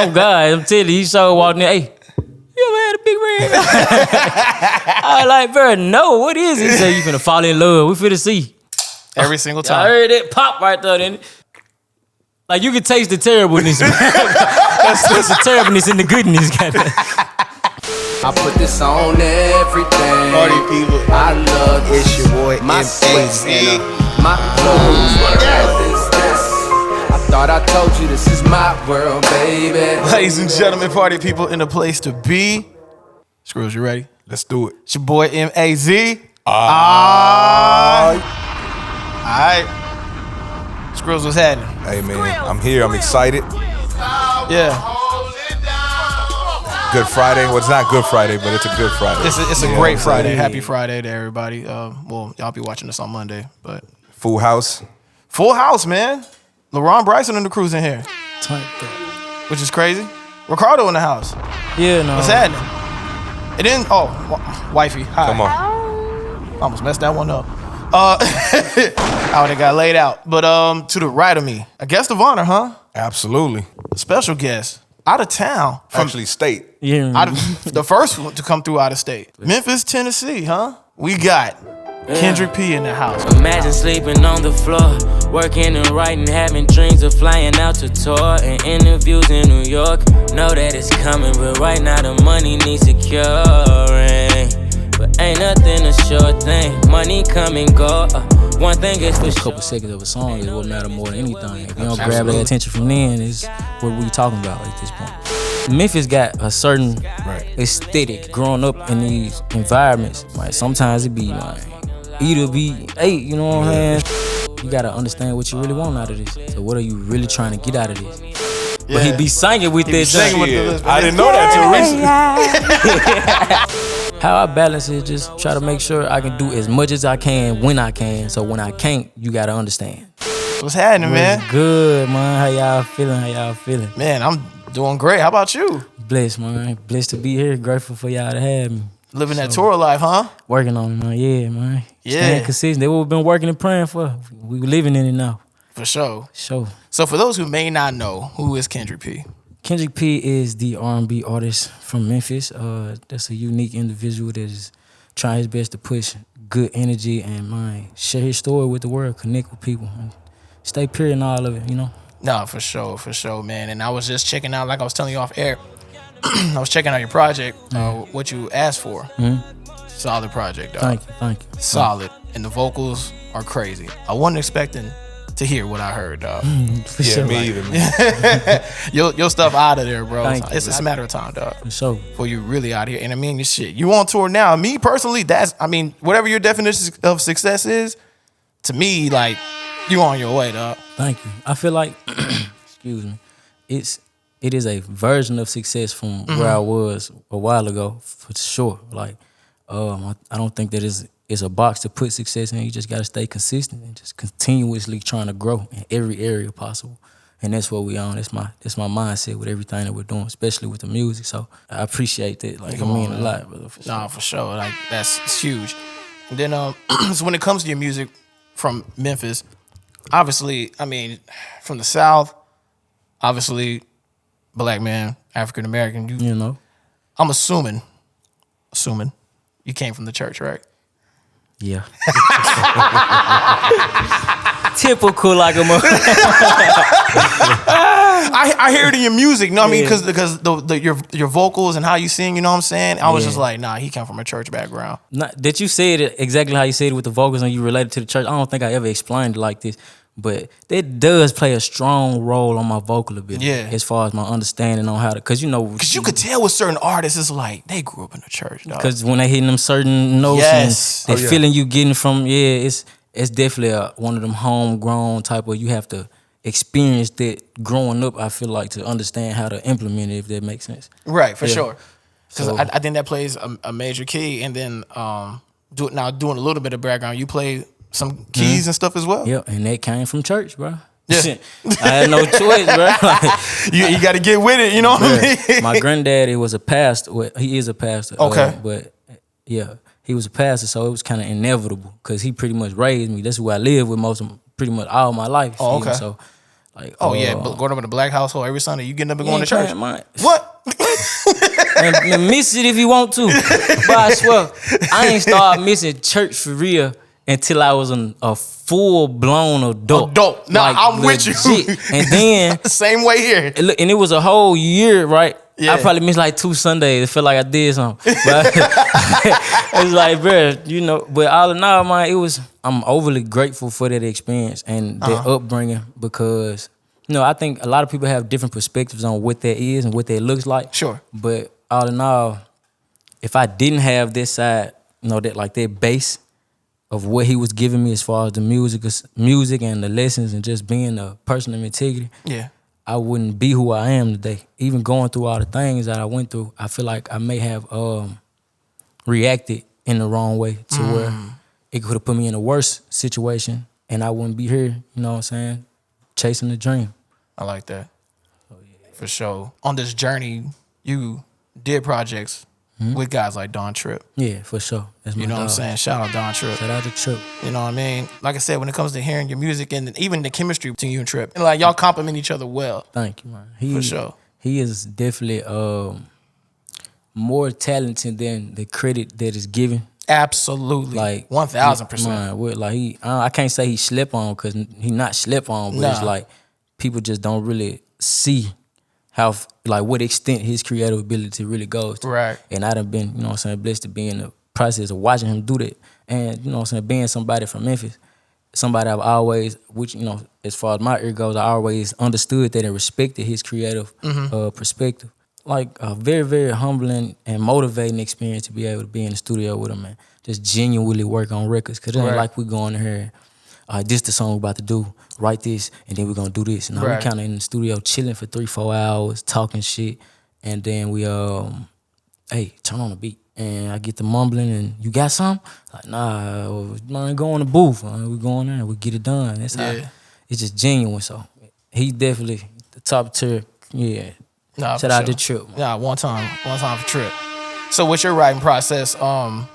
Oh God, I'm telling you, he so walking in. Hey, you ever had a big rig? I was like, bro, no, what is it? He said, you finna fall in love. We finna see. Every single time. I heard that pop right there. Then, like you can taste the terribleness. There's the terribleness and the goodness. I put this on everything. Party people. I love It's your boy my Mazi. my clothes. I thought I told you this is my world, baby. Ladies and gentlemen, party people in the place to be. Screws, you ready? Let's do it. It's your boy Mazi. Alright. Screws, what's happening? Hey man, I'm here. I'm excited. Yeah. Good Friday. Well, it's not Good Friday, but it's a good Friday. It's a great Friday. Happy Friday to everybody. Well, y'all be watching this on Monday, but Full house. full house, man. LaRon Bryson and the crew's in here, which is crazy. Ricardo in the house. Yeah, no. What's happening? And then, wifey, hi. Come on. Almost messed that one up. I would have got laid out. But to the right of me, a guest of honor, huh? Absolutely. A special guest. Out of town. Actually, state. Yeah. The first one to come through out of state. Memphis, Tennessee, huh? We got Kendrick P in the house. Imagine sleeping on the floor, working and writing, having dreams of flying out to tour and interviews in New York. Know that it's coming, but right now the money needs securing. But ain't nothing a sure thing. Money come and go. One thing is for A sure. couple seconds of a song is what matter more than anything. If you don't grab their attention from then, is what we talking about at this point. Memphis got a certain aesthetic growing up in these environments. Like sometimes it be like either be you know what I'm saying? You gotta understand what you really want out of this. So what are you really trying to get out of this? Yeah. But he be singing with that singing junk. with the I didn't know that till recently. How I balance it, just try to make sure I can do as much as I can when I can. So when I can't, you gotta understand. What's happening, man? What's good, man? How y'all feeling? Man, I'm doing great. How about you? Blessed, man. Blessed to be here. Grateful for y'all to have me. Living that tour life, huh? Working on it, man. Yeah, man. Yeah. Staying consistent. That's what we've been working and praying for. We living in it now. For sure. Sure. So for those who may not know, who is Kendrick P? Kendrick P is the R&B artist from Memphis. That's a unique individual that is trying his best to push good energy and share his story with the world, connect with people, and stay pure in all of it, you know? No, for sure, man. And I was just checking out, like I was telling you off air, I was checking out your project, what you asked for. Solid project, dog. Thank you. Solid. And the vocals are crazy. I wasn't expecting to hear what I heard, dog. For Yeah, sure. me either, man. Your stuff out of there, bro. Thank It's you. just a matter of time, dog. For sure. Before you really out here. And I mean, your shit. You on tour now. Me personally, whatever your definition of success is, to me, like, you on your way, dog. Thank you. I feel like, excuse me, it is a version of success from where I was a while ago, for sure. Like, I don't think that it's a box to put success in. You just gotta stay consistent and just continuously trying to grow in every area possible. And that's what we on. That's my mindset with everything that we're doing, especially with the music. So I appreciate that. Like, it mean a lot, brother. For sure. Nah, for sure. Like, it's huge. And then, so when it comes to your music from Memphis, obviously, I mean, from the South, obviously, black man, African American. You know? I'm assuming you came from the church, right? Yeah. Typical like a mother. I hear it in your music, you know what I mean? Yeah. Because your vocals and how you sing, you know what I'm saying? I was just like, nah, he come from a church background. That you said it exactly how you said it with the vocals and you related to the church. I don't think I ever explained it like this, but that does play a strong role on my vocal ability. Yeah. As far as my understanding on how to, because you could tell with certain artists, it's like they grew up in the church, dog. because when they hitting them certain notes Yes. and that feeling you getting from, it's definitely one of them homegrown type of, you have to experience that growing up, I feel like, to understand how to implement it, if that makes sense. Right, for sure. Because So- I think that plays a major key. And then doing a little bit of background, you play some keys and stuff as well. Yeah, and that came from church, bro. Yeah. I had no choice, bro. Like, You got to get with it, you know what I mean? my granddaddy was a pastor. Well, he is a pastor. Okay. But yeah, he was a pastor, so it was kind of inevitable because he pretty much raised me. That's who I lived with pretty much all my life. Oh, even. okay. So Like, Oh yeah, but going up in the black household every Sunday, you getting up and going to church. Man, What? and miss it if you want to. But I swear, I ain't started missing church for real until I was a full blown adult. Nah, I'm with you. And then Same way here. and it was a whole year, right? Yeah. I probably missed like 2 Sundays. It felt like I did something. But it's like, bro, you know. But all in all, man, I'm overly grateful for that experience and that upbringing because, you know, I think a lot of people have different perspectives on what that is and what that looks like. Sure. But all in all, if I didn't have this side, you know, that base of what he was giving me as far as the music and the lessons and just being a person of integrity, Yeah. I wouldn't be who I am today. Even going through all the things that I went through, I feel like I may have reacted in the wrong way to where it could have put me in a worse situation and I wouldn't be here, you know what I'm saying, chasing the dream. I like that. Oh, yeah. For sure. On this journey, you did projects with guys like Don Tripp. Yeah, for sure. That's my You know what I'm dog. saying? Shout out Don Tripp. Shout out to Tripp. You know what I mean? Like I said, when it comes to hearing your music and even the chemistry between you and Tripp, and like y'all compliment each other well. Thank you, man. For sure. He is definitely more talented than the credit that is given. Absolutely. Like 1000%. Man, like I can't say he slept on because he not slept on, but it's like people just don't really see how like what extent his creative ability really goes to. Right. And I done been, you know what I'm saying, blessed to be in the process of watching him do that. And, you know what I'm saying, being somebody from Memphis, somebody I've always, which, you know, as far as my ear goes, I always understood that and respected his creative perspective. Like a very, very humbling and motivating experience to be able to be in the studio with him and just genuinely work on records. Cause it ain't like we going in here, this the song we about to do, write this, and then we're gonna do this. No, we kind of in the studio chilling for 3-4 hours, talking shit, and then we hey, turn on the beat. And I get to mumbling and you got something? Like, nah, man, go in the booth. We go in there and we get it done. That's how it's just genuine. So he definitely the top tier, yeah. Nah, Shout out to Tripp. Nah, one time for Tripp. So what's your writing process? I'm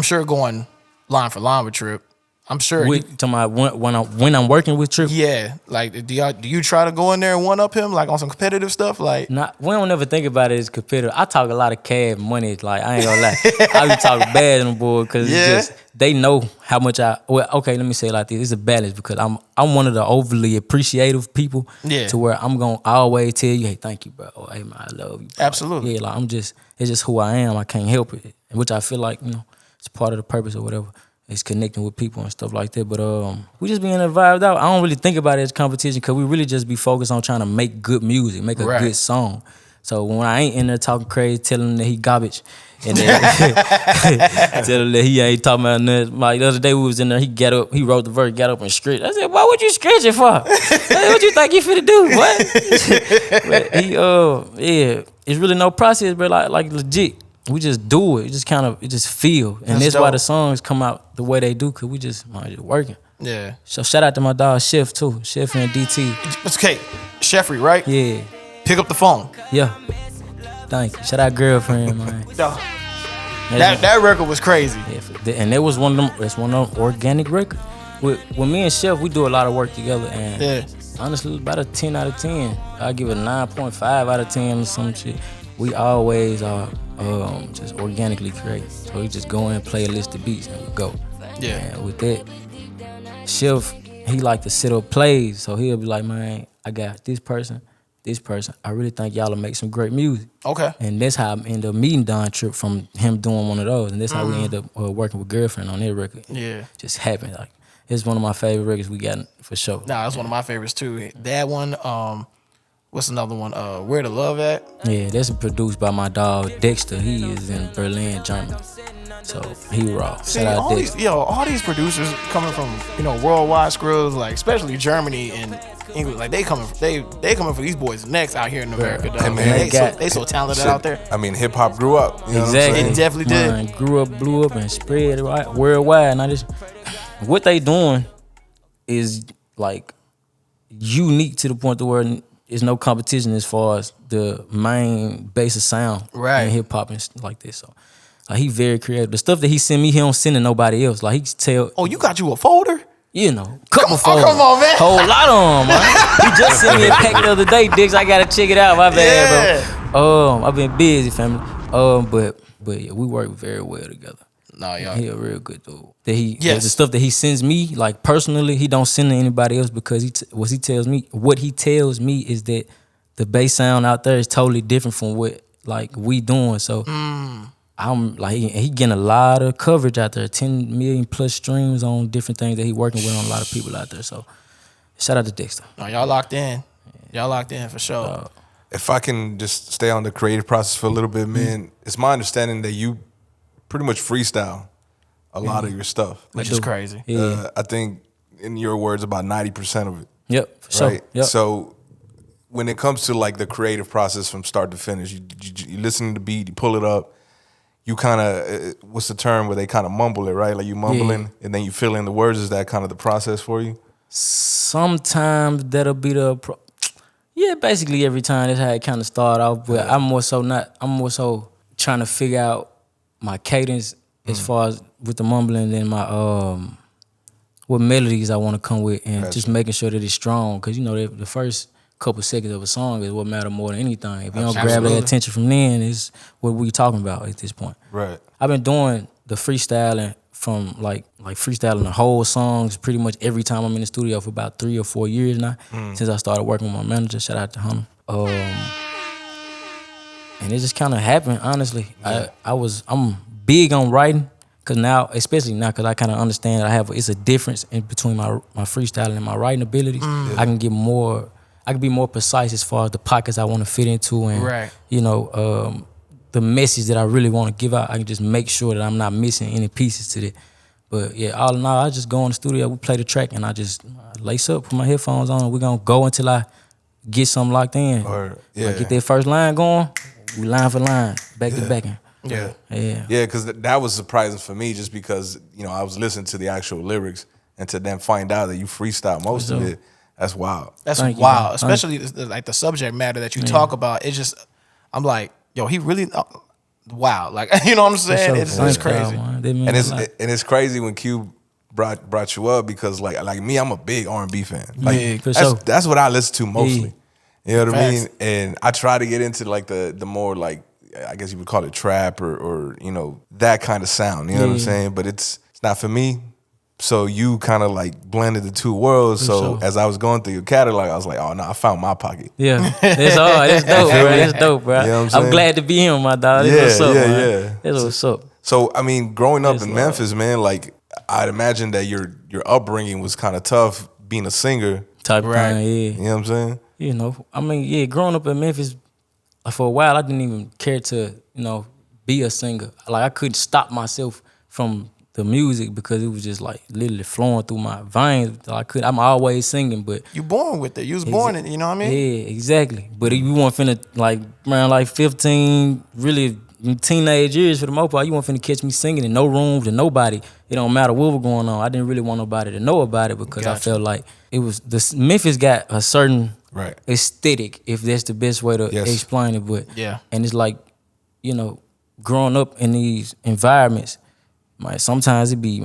sure going line for line with Tripp. I'm sure. When I'm working with Tripp. Yeah, like do you try to go in there and one up him like on some competitive stuff? Like, We don't ever think about it as competitive. I talk a lot of cash money. Like I ain't gonna lie, I be talking bad on the board because it's just they know how much okay, let me say it like this. It's a balance because I'm one of the overly appreciative people. Yeah. To where I'm gonna always tell you, hey, thank you, bro. Oh, hey man, I love you, bro. Absolutely. Yeah, like it's just who I am. I can't help it, which I feel like, you know, it's part of the purpose or whatever. It's connecting with people and stuff like that. But we just being vibed out. I don't really think about it as competition because we really just be focused on trying to make good music, make a good song. So when I ain't in there talking crazy, telling him that he garbage, and then tell him that he ain't talking about nothing. Like the other day we was in there, he got up, he wrote the verse, got up and scratched. I said, why would you scratch it for? What you think you finna do? What? But he, it's really no process, but like legit. We just do it. It just feel. And that's why the songs come out the way they do, because we just working. Yeah. So shout out to my dog Chef too. Chef and DT. It's okay. Chefry, right? Yeah. Pick up the phone. Yeah. Thank you. Shout out Girlfriend, man. That record was crazy. Yeah, and that was one of them organic records. With me and Chef, we do a lot of work together, and honestly, about a 10 out of 10. I give it a 9.5 out of 10 or some shit. We always are just organically create. So we just go in and play a list of beats and we go. Yeah. And with that, Chef, he like to set up plays. So he'll be like, man, I got this person. I really think y'all will make some great music. Okay. And that's how I ended up meeting Don Tripp from him doing one of those. And that's how we ended up working with Girlfriend on that record. Yeah. Just happened. Like, it's one of my favorite records we got for sure. Nah, that's one of my favorites too. That one, what's another one? Where the Love At? Yeah, that's produced by my dog Dexter. He is in Berlin, Germany. So he raw. See, all these producers coming from, worldwide scrubs, like especially Germany and England, like they coming for these boys next out here in America. Though. Man, they so talented out there. I mean, hip hop grew up. You know exactly, it definitely did. Grew up, blew up, and spread worldwide. And what they doing is like unique to the point where there's no competition as far as the main base of sound in hip hop and stuff like this. So he very creative. The stuff that he send me, he don't send to nobody else. Like he tell. Oh, you got you a folder? You know, couple Oh, phones. come on, man. Whole lot of them, man. He just sent me a pack the other day, Dix. I gotta check it out. My bad, bro. I've been busy, family. But yeah, we work very well together. No, y'all. He a real good dude. That Yes. the stuff that he sends me, like personally, he don't send to anybody else because what he tells me is that the bass sound out there is totally different from what like we doing. So I'm like he getting a lot of coverage out there, 10 million plus streams on different things that he working with on a lot of people out there. So shout out to Dexter. No, y'all locked in. Y'all locked in for sure. If I can just stay on the creative process for a little bit, man, it's my understanding that you pretty much freestyle a lot of your stuff. Which is crazy. Yeah. I think, in your words, about 90% of it. Yep. For sure. Right? Yep. So when it comes to like the creative process from start to finish, you listen to the beat, you pull it up, you kind of, what's the term where they kind of mumble it, right? Like you mumbling and then you fill in the words. Is that kind of the process for you? Sometimes that'll be yeah, basically every time that's how it kind of start off. But I'm more so trying to figure out my cadence as far as with the mumbling and my what melodies I want to come with, and just making sure that it's strong. Cause you know the first couple seconds of a song is what matter more than anything. If you don't grab their attention from then, is what we talking about at this point. Right. I've been doing the freestyling from like freestyling the whole songs pretty much every time I'm in the studio for about 3 or 4 years now, since I started working with my manager. Shout out to him. And it just kind of happened, honestly. Yeah. I'm big on writing, cause now, especially now, cause I kind of understand that it's a difference in between my freestyling and my writing abilities. I can be more precise as far as the pockets I want to fit into, and you know, the message that I really want to give out. I can just make sure that I'm not missing any pieces to that. But yeah, all in all, I just go in the studio, we play the track, and I just lace up, put my headphones on, and we're gonna go until I get something locked in. Like get that first line going, we line for line, back to back. Yeah, because that was surprising for me, just because, you know, I was listening to the actual lyrics, and to then find out that you freestyle most of it, that's wild. That's wild, especially like the subject matter that you talk about. It's just, I'm like, yo, he really, wow, like, you know what I'm saying? It's crazy. And it's crazy when Q brought you up, because like me, I'm a big R&B fan. Like that's what I listen to mostly. You know what I mean? And I try to get into like the more like, I guess you would call it trap or you know, that kind of sound. You know what I'm saying? But it's not for me. So you kind of like blended the two worlds. So as I was going through your catalog, I was like, oh no, I found my pocket. Yeah, it's hard. It's dope, bro. It's dope, bro. You know what I'm glad to be him, my dog. That's what's up, man. That's what's up. So I mean, growing up in Memphis, man, like I'd imagine that your upbringing was kind of tough, being a singer. Type of thing, You know what I'm saying? You know, I mean, growing up in Memphis, for a while, I didn't even care to, you know, be a singer. Like I couldn't stop myself from the music because it was just like literally flowing through my veins. I'm always singing, but you born with it. You was born in it, you know what I mean? Yeah, exactly. But if you weren't finna like around like 15, really teenage years for the most part, you weren't finna catch me singing in no rooms to nobody. It don't matter what was going on. I didn't really want nobody to know about it because I felt like it was Memphis got a certain aesthetic, if that's the best way to explain it. But and it's like, you know, growing up in these environments, sometimes it be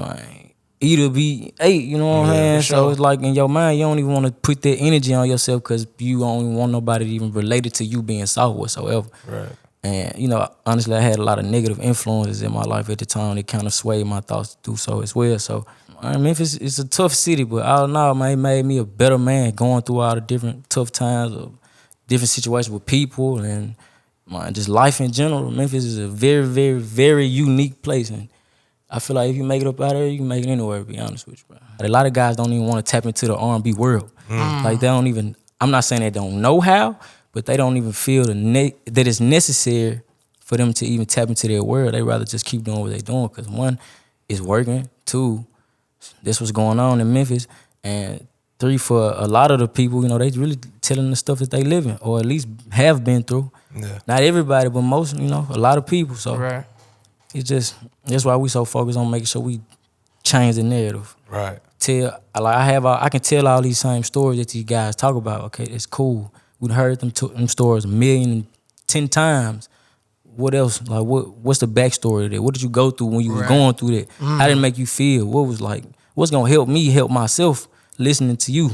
either be 8, you know what I'm saying? Sure. So it's like in your mind, you don't even want to put that energy on yourself because you don't even want nobody to even relate it to you being soft whatsoever. Right. And, you know, honestly, I had a lot of negative influences in my life at the time. It kind of swayed my thoughts to do so as well. So, Memphis is a tough city, but all in all, man, it made me a better man going through all the different tough times of different situations with people and just life in general. Memphis is a very, very, very unique place. And I feel like if you make it up out there, you can make it anywhere, to be honest with you, bro. A lot of guys don't even want to tap into the R&B world. Like, they don't even, I'm not saying they don't know how, but they don't even feel that it's necessary for them to even tap into their world. They rather just keep doing what they're doing because 1, it's working. 2, this what's going on in Memphis. And 3, for a lot of the people, you know, they really telling the stuff that they live in or at least have been through. Yeah. Not everybody, but most, you know, a lot of people. So it's just, that's why we so focused on making sure we change the narrative. Right. I can tell all these same stories that these guys talk about. Okay, it's cool. We've heard them stories 1,010 times. What else? Like, what's the backstory of that? What did you go through when you was going through that? How did it make you feel? What was like? what's gonna help me help myself listening to you.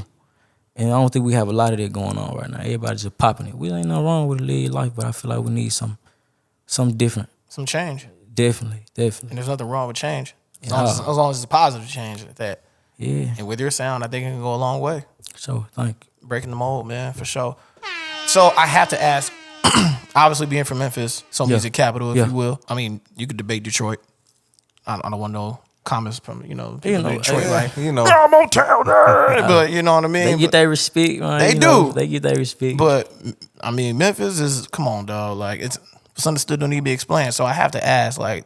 And I don't think we have a lot of that going on right now. Everybody's just popping it. We ain't nothing wrong with a live life, but I feel like we need something different. Some change. Definitely. And there's nothing wrong with change. As long as it's a positive change like that. Yeah. And with your sound, I think it can go a long way. So, thank you. Breaking the mold, man, for sure. So I have to ask, obviously being from Memphis, music capital, if you will. I mean, you could debate Detroit. I don't want no comments from, Detroit, like, I'm on town there. But you know what I mean? They get that respect, man. They do. They get that respect. But, I mean, Memphis is, come on, dog. Like, it's understood, don't need to be explained. So I have to ask, like,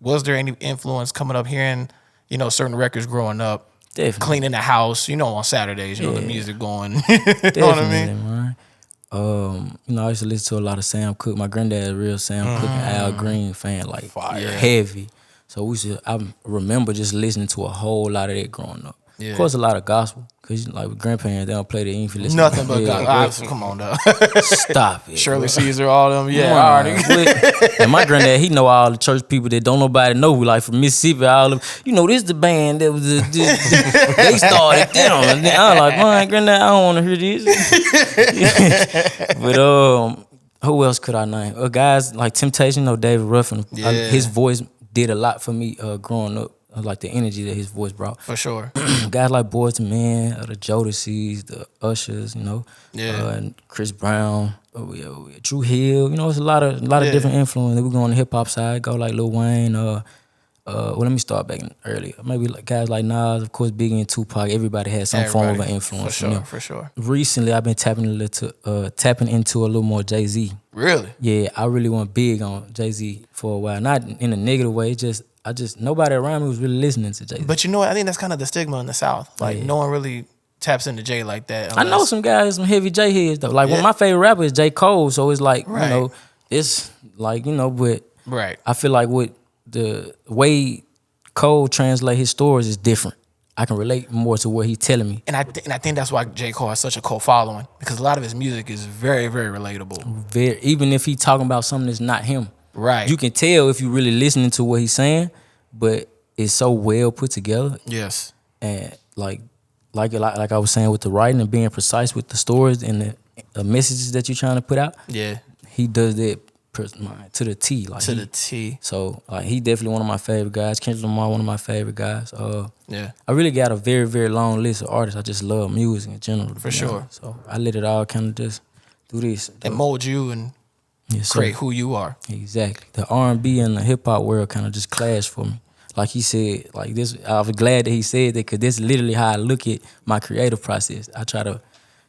was there any influence coming up hearing, certain recorers growing up? Definitely. Cleaning the house, on Saturdays, the music going. You know what I mean? Man. I used to listen to a lot of Sam Cooke. My granddad a real Sam Cooke and Al Green fan, like heavy. So I remember just listening to a whole lot of that growing up. Yeah. Of course, a lot of gospel. Because like with grandparents, they don't play the influence. Nothing but gospel. Come on, dog. Stop it. Shirley Caesar, all them. Yeah, already. And my granddad, he know all the church people that don't nobody know. Like from Mississippi, all of them. This the band that was they started. And I was like, man, granddad, I don't want to hear this. But who else could I name? Guys like Temptation, David Ruffin. His voice did a lot for me growing up. Like the energy that his voice brought. For sure. Guys like Boyz II Men, the Jodeci's, the Ushers, and Chris Brown, Drew Hill. It's a lot of different influence. We go on the hip hop side, go like Lil Wayne. Let me start back earlier. Maybe like guys like Nas, of course, Biggie and Tupac. Everybody had some form of an influence. For sure. Recently, I've been tapping into a little more Jay-Z. Really? Yeah, I really went big on Jay-Z for a while. Not in a negative way, nobody around me was really listening to Jay-Z. But I think that's kind of the stigma in the South. Like, no one really taps into Jay like that. I know some guys, some heavy Jay heads, though. Like, one of my favorite rappers is J. Cole, so it's like, it's like, but I feel like with the way Cole translate his stories is different. I can relate more to what he's telling me. And I think that's why J. Cole has such a cult following, because a lot of his music is very, very relatable. Even if he's talking about something that's not him. Right. You can tell if you're really listening to what he's saying, but it's so well put together. Yes. And like I was saying with the writing and being precise with the stories and the messages that you're trying to put out. Yeah. He does that to the T. Like the T. So like he definitely one of my favorite guys. Kendrick Lamar, one of my favorite guys. Yeah. I really got a very, very long list of artists. I just love music in general. For sure. So I let it all kind of just do this. And mold you and create who you are. Exactly. The R&B and the hip hop world kind of just clashed for me. Like he said, like this, I was glad that he said that, because this is literally how I look at my creative process. I try to,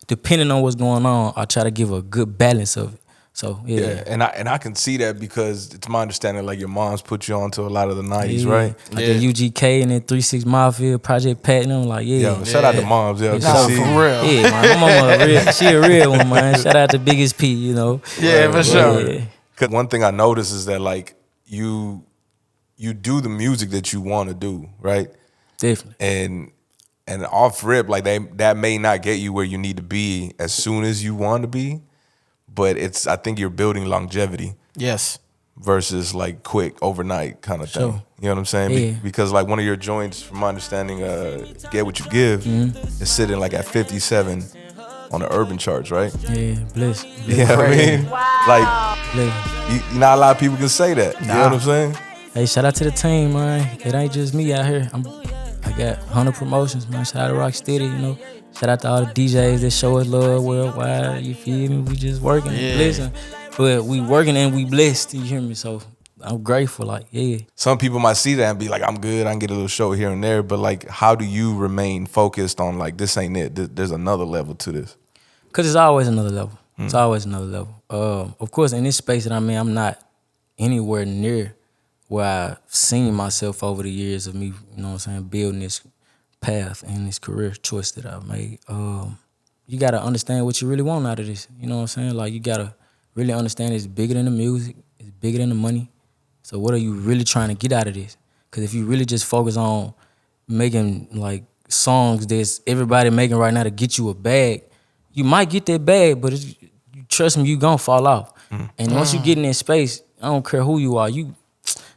depending on what's going on, I try to give a good balance of it. So yeah. And I can see that, because it's my understanding like your mom's put you on to a lot of the 90s, right? Like the UGK and then 3 6 Mafia, Project Platinum, like shout out to moms, for real. Yeah, man, my mama she a real one, man. Shout out to Biggest P, Yeah, for sure. Yeah. Cause one thing I notice is that like you do the music that you want to do, right? Definitely. And off rip, like that may not get you where you need to be as soon as you want to be, but I think you're building longevity. Yes. Versus like quick overnight kind of thing. You know what I'm saying? Yeah. Because like one of your joints, from my understanding, Get What You Give, is sitting like at 57 on the urban charts, right? Yeah, bless. You know what I mean? Like, not a lot of people can say that. You know what I'm saying? Hey, shout out to the team, man. It ain't just me out here. I got 100 promotions, man. Shout out to Rocksteady, Shout out to all the DJs that show us love worldwide. You feel me? We just working and blessing. But we working and we blessed, you hear me? So I'm grateful, like, yeah. Some people might see that and be like, I'm good, I can get a little show here and there. But like, how do you remain focused on like, this ain't it? There's another level to this. Because it's always another level. It's always another level. Of course, in this space that I'm in, I'm not anywhere near where I've seen myself over the years of me, building this path and this career choice that I've made. You got to understand what you really want out of this. You know what I'm saying? Like, you got to really understand it's bigger than the music. It's bigger than the money. So what are you really trying to get out of this? Because if you really just focus on making, like, songs that's everybody making right now to get you a bag, you might get that bag, but trust me, you going to fall off. And once you get in that space, I don't care who you are, you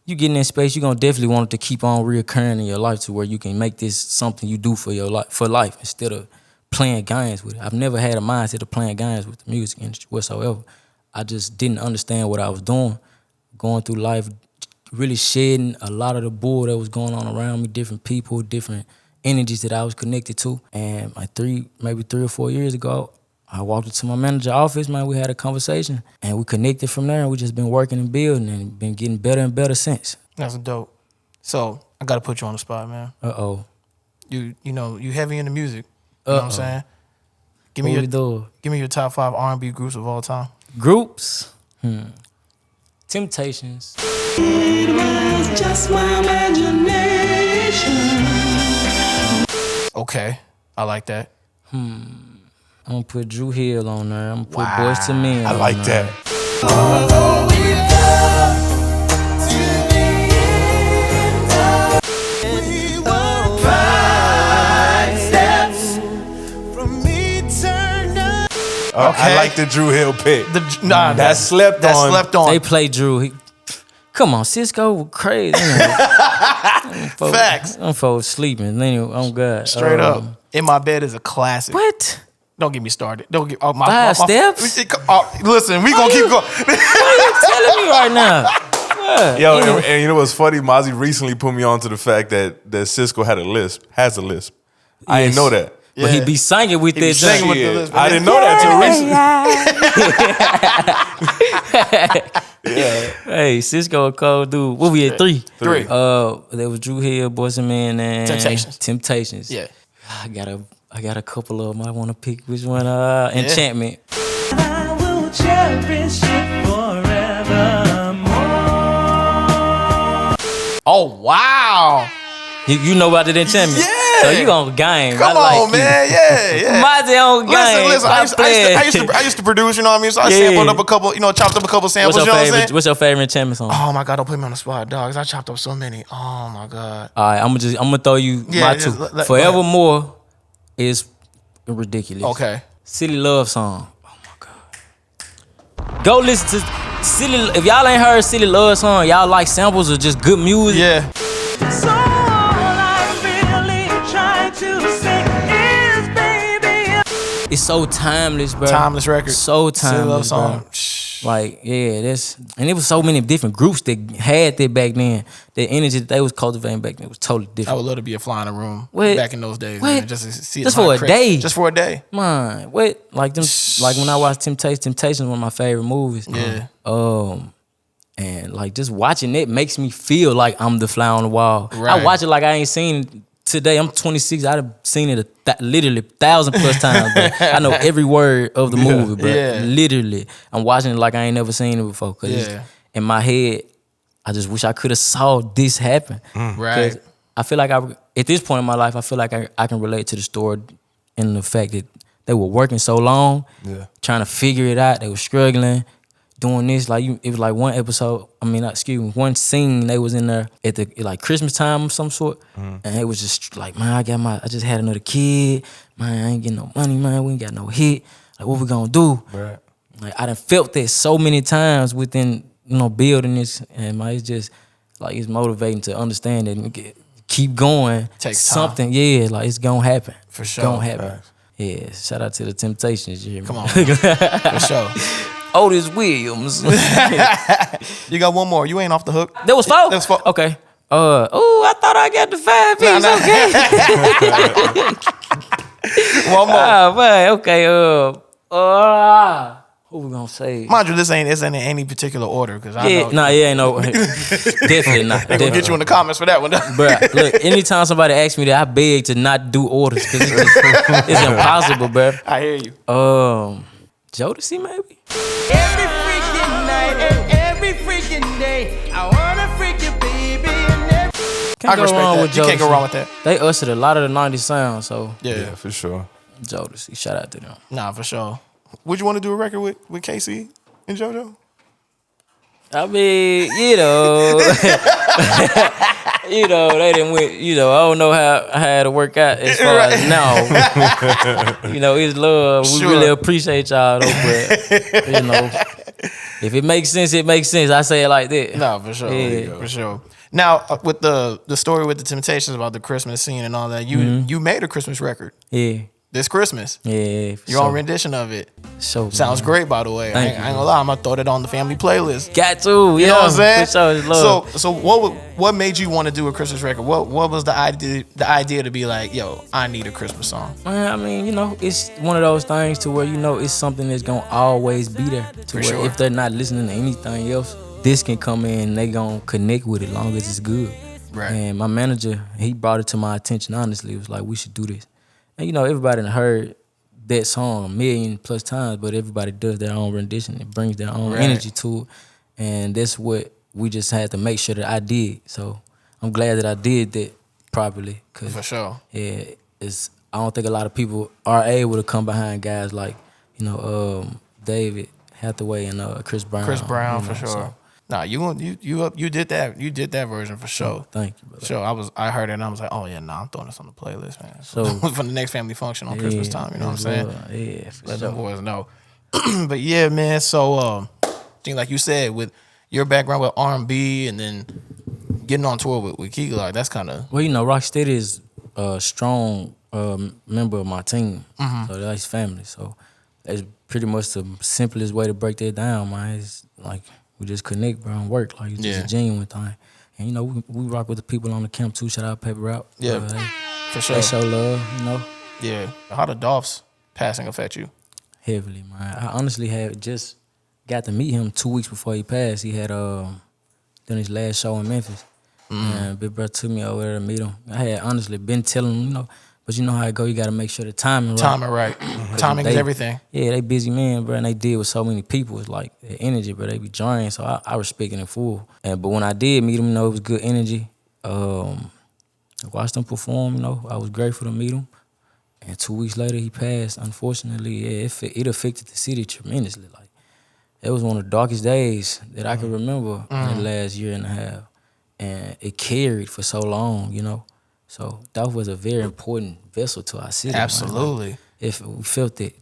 you get in that space, you're gonna definitely want it to keep on reoccurring in your life to where you can make this something you do for your life, instead of playing games with it. I've never had a mindset of playing games with the music industry whatsoever. I just didn't understand what I was doing, going through life, really shedding a lot of the bull that was going on around me, different people, different energies that I was connected to. And like maybe 3 or 4 years ago, I walked into my manager's office, man, we had a conversation and we connected from there, and we just been working and building and been getting better and better since. That's dope. So I gotta put you on the spot, man. You know, you heavy into music. You know what I'm saying? Give me your top 5 R&B groups of all time. Groups? Temptations. It was just my imagination. Okay, I like that. I'm gonna put Drew Hill on there. I'm gonna put Boys to Men. I like that. Okay. I like the Drew Hill pick. That slept on. They play Drew. Come on, Cisco crazy. Facts. Them folks sleeping. Anyway, oh God. Straight up. In My Bed is a classic. What? Don't get me started. Don't get Five Steps. Listen, we gonna keep going. What are you telling me right now? What? Yo, and you know what's funny? Mazi recently put me on to the fact that Cisco has a lisp. I didn't know that. But he be singing with that. Singing with the lisp. I didn't know that till recently. Hey, Cisco a cold dude. What we at 3? 3. There was Drew Hill, Boys and Men, and Temptations. Yeah. I got a couple of them. I want to pick which one. Enchantment. I will cherish it forevermore. Oh wow. You know about the Enchantment? Yeah. So you on game. Come on, man. Yeah. Mazi on game. Listen. I used to produce. You know what I mean? So I sampled up a couple. You know, chopped up a couple samples. What's your you know favorite? what I'm saying? What's your favorite Enchantment song? Oh my God! Don't put me on the spot, dogs. I chopped up so many. Oh my God. All right, I'm gonna throw you my 2. Forevermore is ridiculous. Okay. Silly Love Song. Oh my God. Go listen to Silly. If y'all ain't heard Silly Love Song, y'all like samples or just good music. Yeah. So all I really try to say is, baby, It's so timeless, bro. Timeless record. So timeless, bro. Like, yeah, and it was so many different groups that had that back then. The energy that they was cultivating back then was totally different. I would love to be a fly in the room What? back in those days, What? man. Just to see Just for a day. Just for a day. Man, what? Like when I watch Temptations, one of my favorite movies. Yeah. And like just watching it makes me feel like I'm the fly on the wall. Right. I watch it like I ain't seen it today. I'm 26. I've seen it literally 1,000+ times, bro. I know every word of the movie, bro. Yeah. Literally. I'm watching it like I ain't never seen it before. Cause in my head, I just wish I could have saw this happen. Right. 'Cause I feel like at this point in my life, I feel like I can relate to the story in the fact that they were working so long, trying to figure it out. They were struggling, doing this. Like it was like one episode. One scene. They was in there at like Christmas time of some sort, and it was just like, man, I just had another kid. Man, I ain't getting no money. Man, we ain't got no hit. Like, what we gonna do? Right. Like I done felt that so many times within building this, and man, it's just like it's motivating to understand that. Keep going. Takes something, like it's gonna happen. For sure. Gonna happen. Yeah, shout out to the Temptations. You hear me? Come on. For sure. Otis Williams. You got one more. You ain't off the hook. That was 4? That was 4. Okay. I thought I got the 5 piece. Okay. One more. Oh, man. Okay. Who we gonna say? Mind you, this ain't in any particular order because I know. Ain't no. Definitely not. They gonna get you in the comments for that one. Bruh, look, anytime somebody asks me that, I beg to not do orders because it's impossible, bruh. I hear you. Jodeci, maybe? Every freaking night and every freaking day, I wanna freak you, baby. I can respect that. You can't go wrong with that. They ushered a lot of the 90s sound, so Yeah, for sure. Jodeci, shout out to them. Nah, for sure. Would you want to do a record with KC and JoJo? I mean, they didn't win. I don't know how to work out as far as now. It's love. We really appreciate y'all, though, but If it makes sense, it makes sense. I say it like that. No, for sure. Yeah. For sure. Now, with the story with the Temptations about the Christmas scene and all that, you made a Christmas record. Yeah. This Christmas. Yeah. Your own rendition of it. So Sounds great, by the way. I ain't gonna lie, I'm gonna throw that on the family playlist. Got to, You know what I'm saying? For sure, it's love. So what made you want to do a Christmas record? What was the idea to be like, yo, I need a Christmas song? Man, I mean, it's one of those things to where it's something that's gonna always be there. To where if they're not listening to anything else, this can come in and they gonna connect with it long as it's good. Right. And my manager, he brought it to my attention honestly. It was like, we should do this. And everybody done heard that song 1,000,000+ times, but everybody does their own rendition. It brings their own energy to it. And that's what we just had to make sure that I did. So I'm glad that I did that properly. Cause, For sure. Yeah, I don't think a lot of people are able to come behind guys like, David Hathaway and Chris Brown. Chris Brown, for sure. So. Nah, you did that. You did that version for sure. Thank you, brother. Sure. I heard it and I was like, oh yeah, I'm throwing this on the playlist, man. So for the next family function on Christmas time, you know what I'm saying? Yeah, for Let sure. the boys know. But yeah, man. So I think like you said, with your background with R&B and then getting on tour with Key Glock, that's kind of Well, Rocksteady is a strong member of my team, so that's family. So that's pretty much the simplest way to break that down, man. It's like we just connect, bro, and work. Like, it's just a genuine thing. And, we rock with the people on the camp, too. Shout out Paper Route. Yeah, for sure. They show love, Yeah. How did Dolph's passing affect you? Heavily, man. I honestly had just got to meet him 2 weeks before he passed. He had done his last show in Memphis. And Big Brother took me over there to meet him. I had honestly been telling him, but you know how it go. You got to make sure the timing right. Timing right. Timing is everything. Yeah, they busy men, bro, and they deal with so many people. It's like their energy, bro. They be drained, so I respect it in full. But when I did meet him, it was good energy. I watched him perform. I was grateful to meet him. And 2 weeks later, he passed. Unfortunately, it affected the city tremendously. Like, it was one of the darkest days that I can remember in the last year and a half, and it carried for so long, So that was a very important vessel to our city. Absolutely. Like, if we felt it.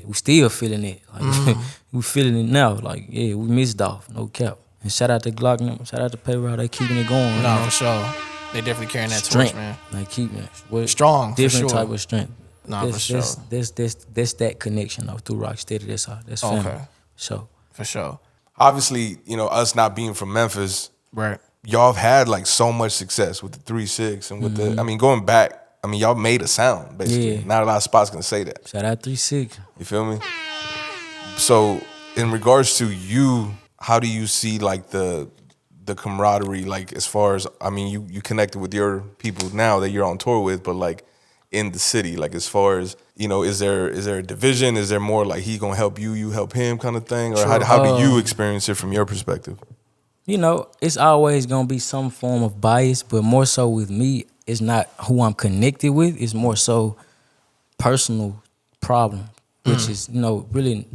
We still feeling it. Like we feeling it now. Like, yeah, we missed off, no cap. And shout out to GLOCKOMA, shout out to Payroll, they keeping it going. No, for sure. They definitely carrying that Strength, torch, man. Like keeping it Strong, different for sure. type of strength. No, for sure. That's that connection though through Rocksteady. That's family. Okay. So For sure. Obviously, us not being from Memphis, Right. y'all have had like so much success with the 3-6 and with the, going back, y'all made a sound basically. Yeah. Not a lot of spots can say that. shout out 3-6. You feel me? So in regards to you, how do you see like the camaraderie, like as far as, you connected with your people now that you're on tour with, but like in the city, like as far as, is there a division? Is there more like he gonna help you, you help him kind of thing? Or how do you experience it from your perspective? It's always gonna be some form of bias, but more so with me, it's not who I'm connected with. It's more so personal problem, which is, really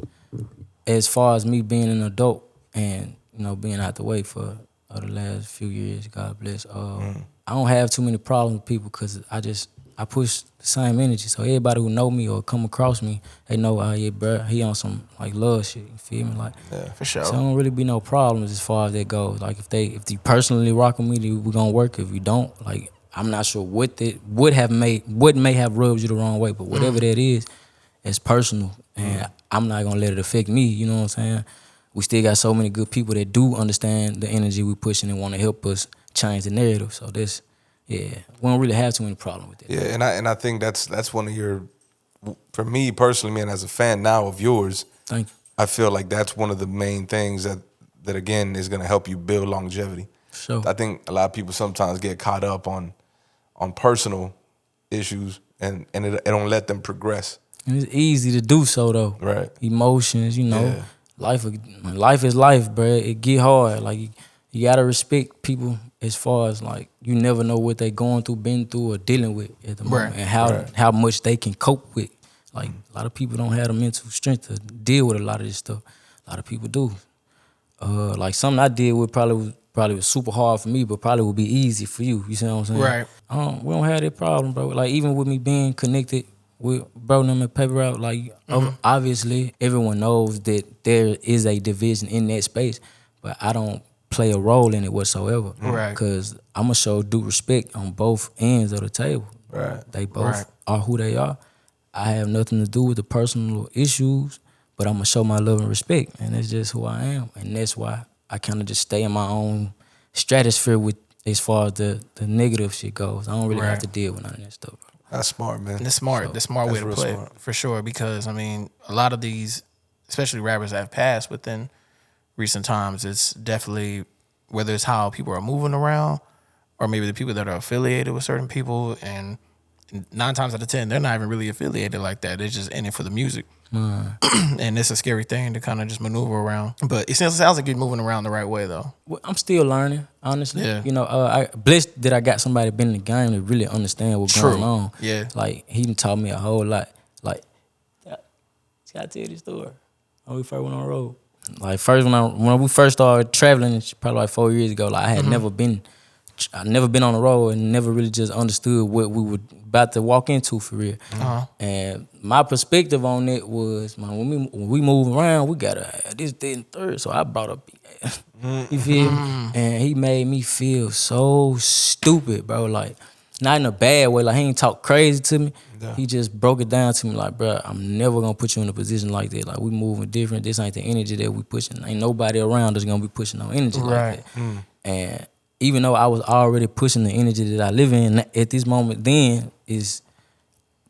as far as me being an adult and, being out the way for the last few years, God bless. I don't have too many problems with people because I push the same energy. So everybody who know me or come across me, they know, yeah, bro, he on some like love shit. You feel me? Like, Yeah, for sure. so there don't really be no problems as far as that goes. Like if they personally rock with me, then we gonna work. If you don't, like, I'm not sure what may have rubbed you the wrong way, but whatever that is, it's personal, and I'm not gonna let it affect me. You know what I'm saying? We still got so many good people that do understand the energy we pushing and want to help us change the narrative. So this. Yeah, we don't really have too many problems with that. Yeah, and I think that's one of your, for me personally, man, as a fan now of yours, Thank you. I feel like that's one of the main things that again is gonna help you build longevity. Sure. I think a lot of people sometimes get caught up on personal issues and it don't let them progress. And it's easy to do so though. Right. Emotions, Yeah. Life is life, bro. It get hard. Like you gotta respect people as far as like you never know what they going through, been through, or dealing with at the moment, and how much they can cope with. Like a lot of people don't have the mental strength to deal with a lot of this stuff. A lot of people do. Like something I did with probably was super hard for me, but probably would be easy for you. You see what I'm saying? Right. We don't have that problem, bro. Like even with me being connected with bro them at Paper Route. Like obviously, everyone knows that there is a division in that space, but I don't play a role in it whatsoever. Right. Because I'm gonna show due respect on both ends of the table. Right. They both are who they are. I have nothing to do with the personal issues, but I'm gonna show my love and respect, and that's just who I am, and that's why I kind of just stay in my own stratosphere with as far as the negative shit goes. I don't really have to deal with none of that stuff. Bro. That's smart, man. That's smart. So, the smart way to play it, for sure. Because I mean, a lot of these, especially rappers that have passed within recent times, it's definitely whether it's how people are moving around, or maybe the people that are affiliated with certain people, and 9 times out of 10, they're not even really affiliated like that. They're just in it for the music. And it's a scary thing to kind of just maneuver around. But it sounds like you're moving around the right way, though. Well, I'm still learning, honestly. Yeah. You know, I blessed that I got somebody been in the game to really understand what's going on. Yeah. Like, he done taught me a whole lot. Like, see, I tell you this story. When we first went on the road. Like, when we first started traveling, it's probably like 4 years ago, like, I had never been on the road and never really just understood what we were about to walk into for real. And my perspective on it was, man, when we move around, we gotta have this, that, and third. So I brought up, you feel me? And he made me feel so stupid, bro. Like, not in a bad way. Like, he ain't talk crazy to me. Yeah. He just broke it down to me like, bro, I'm never gonna put you in a position like that. Like, we moving different. This ain't the energy that we pushing. Ain't nobody around us gonna be pushing no energy like that. And even though I was already pushing the energy that I live in at this moment, then is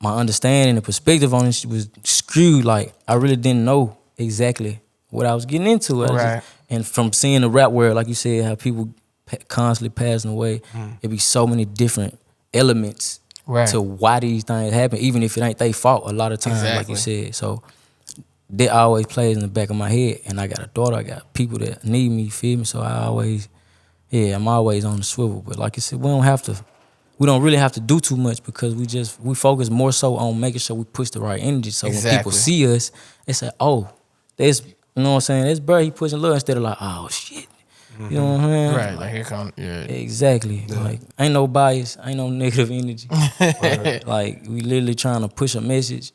my understanding and perspective on it was skewed. Like, I really didn't know exactly what I was getting into. And from seeing the rap world, like you said, how people constantly passing away, it be so many different elements to why these things happen, even if it ain't their fault a lot of times, like you said. So that always plays in the back of my head. And I got a daughter, I got people that need me, feel me? So I'm always on the swivel. But like I said, we don't really have to do too much because we focus more so on making sure we push the right energy. So when people see us, they say, oh, there's, you know what I'm saying? That's bro, he pushing love, instead of like, oh shit. You know what I'm saying? Right, like here come, Exactly. Yeah. Like, ain't no bias, ain't no negative energy. Like, we literally trying to push a message,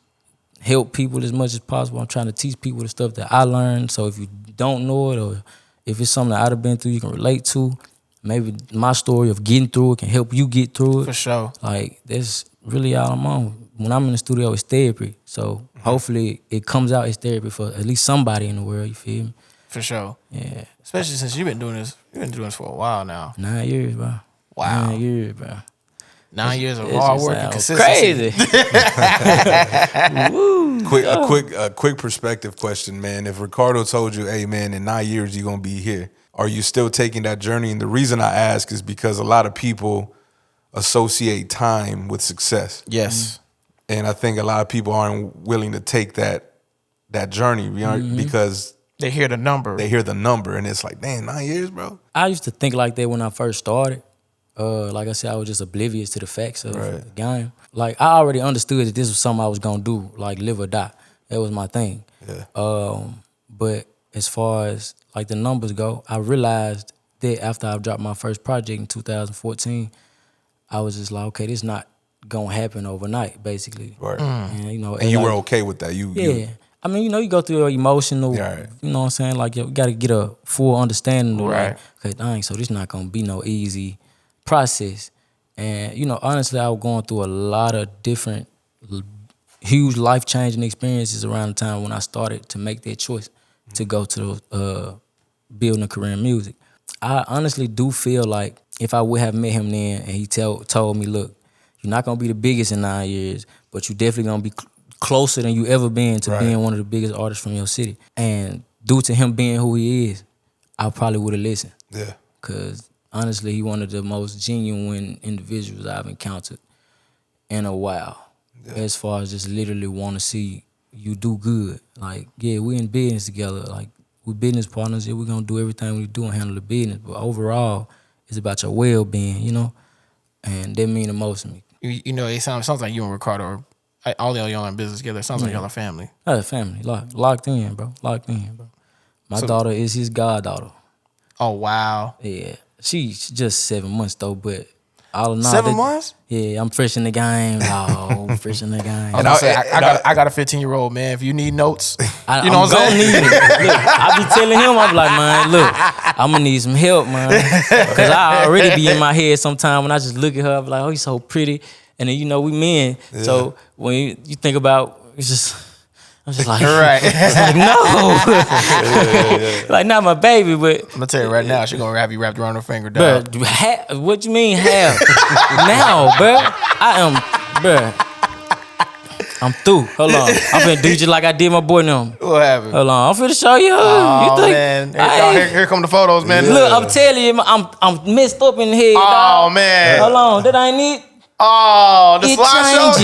help people as much as possible. I'm trying to teach people the stuff that I learned. So if you don't know it, or if it's something that I'd have been through you can relate to, maybe my story of getting through it can help you get through it. For sure. Like, that's really all I'm on. When I'm in the studio, it's therapy. So hopefully it comes out as therapy for at least somebody in the world, you feel me? For sure. Yeah. Especially since you've been doing this for a while now. 9 years, bro. Wow. 9 years, bro. 9 years of hard work and consistency. Crazy. A quick perspective question, man. If Ricardo told you, hey, man, in 9 years you're going to be here, are you still taking that journey? And the reason I ask is because a lot of people associate time with success. Yes. And I think a lot of people aren't willing to take that journey because they hear the number. And it's like, damn, 9 years, bro. I used to think like that when I first started. Like I said, I was just oblivious to the facts of the game. Like, I already understood that this was something I was gonna do, like live or die. That was my thing. Yeah. But as far as like the numbers go, I realized that after I dropped my first project in 2014, I was just like, okay, this not gonna happen overnight, basically. Right. And you were okay with that. You I mean, you go through your emotional, you know what I'm saying? Like, you got to get a full understanding of like, okay, dang, so this not going to be no easy process. And, honestly, I was going through a lot of different huge life-changing experiences around the time when I started to make that choice to go to building a career in music. I honestly do feel like if I would have met him then and he told me, look, you're not going to be the biggest in 9 years, but you definitely going to be closer than you ever been to being one of the biggest artists from your city. And due to him being who he is, I probably would have listened. Yeah. Because honestly, he one of the most genuine individuals I've encountered in a while. Yeah. As far as just literally want to see you do good. Like, yeah, we in business together. Like, we business partners. Yeah, we're going to do everything we do and handle the business. But overall, it's about your well-being, And that mean the most to me. It sounds like you and Ricardo are all y'all in business together. It sounds like y'all are family. Family. Locked in, bro. My daughter is his goddaughter. Oh, wow. Yeah. She's just 7 months, though, but 7 months? Yeah, I'm fresh in the game. Oh, fresh in the game. I got a 15-year-old, man. If you need notes, you know what I'm saying? Need it. Look, I be telling him, I'm like, man, look, I'm gonna need some help, man. Cause I already be in my head sometime when I just look at her, I'm like, oh, you're so pretty. And then, you know, we men. Yeah. So when you think about, it's just, I'm just like, right. Like, no. Like, not my baby, but. I'm gonna tell you right now, she's gonna have you wrapped around her finger, dog. Bruh, what you mean have? Now, bruh. I'm through. Hold on. I'm finna do just like I did my boy now. What happened? Hold on. I'm finna show you. Oh, you think? Man. Here come the photos, man. Yeah. Look, I'm telling you, I'm messed up in the head. Oh, dog. man. Hold on. That ain't it. Oh, the slideshow.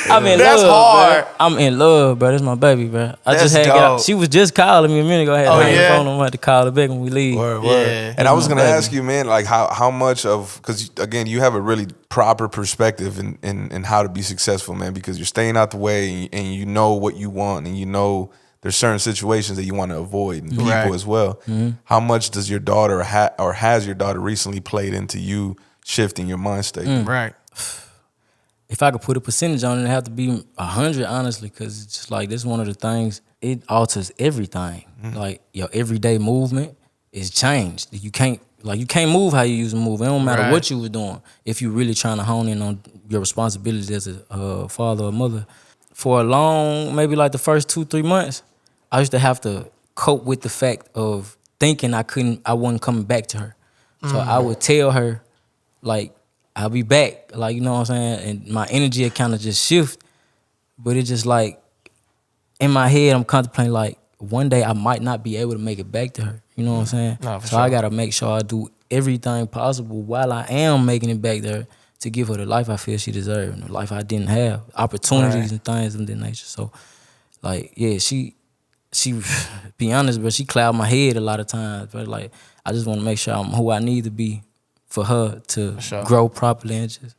I'm in That's love, hard. Bro. I'm in love, bro. That's my baby, bro. I That's just had to dope. get out. She was just calling me a minute ago. I had to hang the phone. I'm gonna have to call her back when we leave. Word. Yeah. And I was gonna ask you, man, like how much of, because again, you have a really proper perspective in how to be successful, man, because you're staying out the way and you know what you want and you know there's certain situations that you want to avoid and people as well. Mm-hmm. How much does your daughter or has your daughter recently played into you shifting your mind state? Right. If I could put a percentage on it, it'd have to be 100, honestly, because it's just like, this is one of the things, it alters everything. Mm-hmm. Like, your everyday movement is changed. You can't move how you used to move. It don't matter what you were doing if you're really trying to hone in on your responsibilities as a father or mother. For a long, maybe like the first 2-3 months, I used to have to cope with the fact of thinking I wasn't coming back to her. So I would tell her, like, I'll be back, like, you know what I'm saying? And my energy would kind of just shift. But it's just like, in my head, I'm contemplating, like, one day I might not be able to make it back to her. You know what I'm saying? No, for so sure. I got to make sure I do everything possible while I am making it back to her to give her the life I feel she deserves and the life I didn't have, opportunities and things of that nature. So, like, yeah, she, be honest, but she cloud my head a lot of times. But, like, I just want to make sure I'm who I need to be for her to grow properly and just,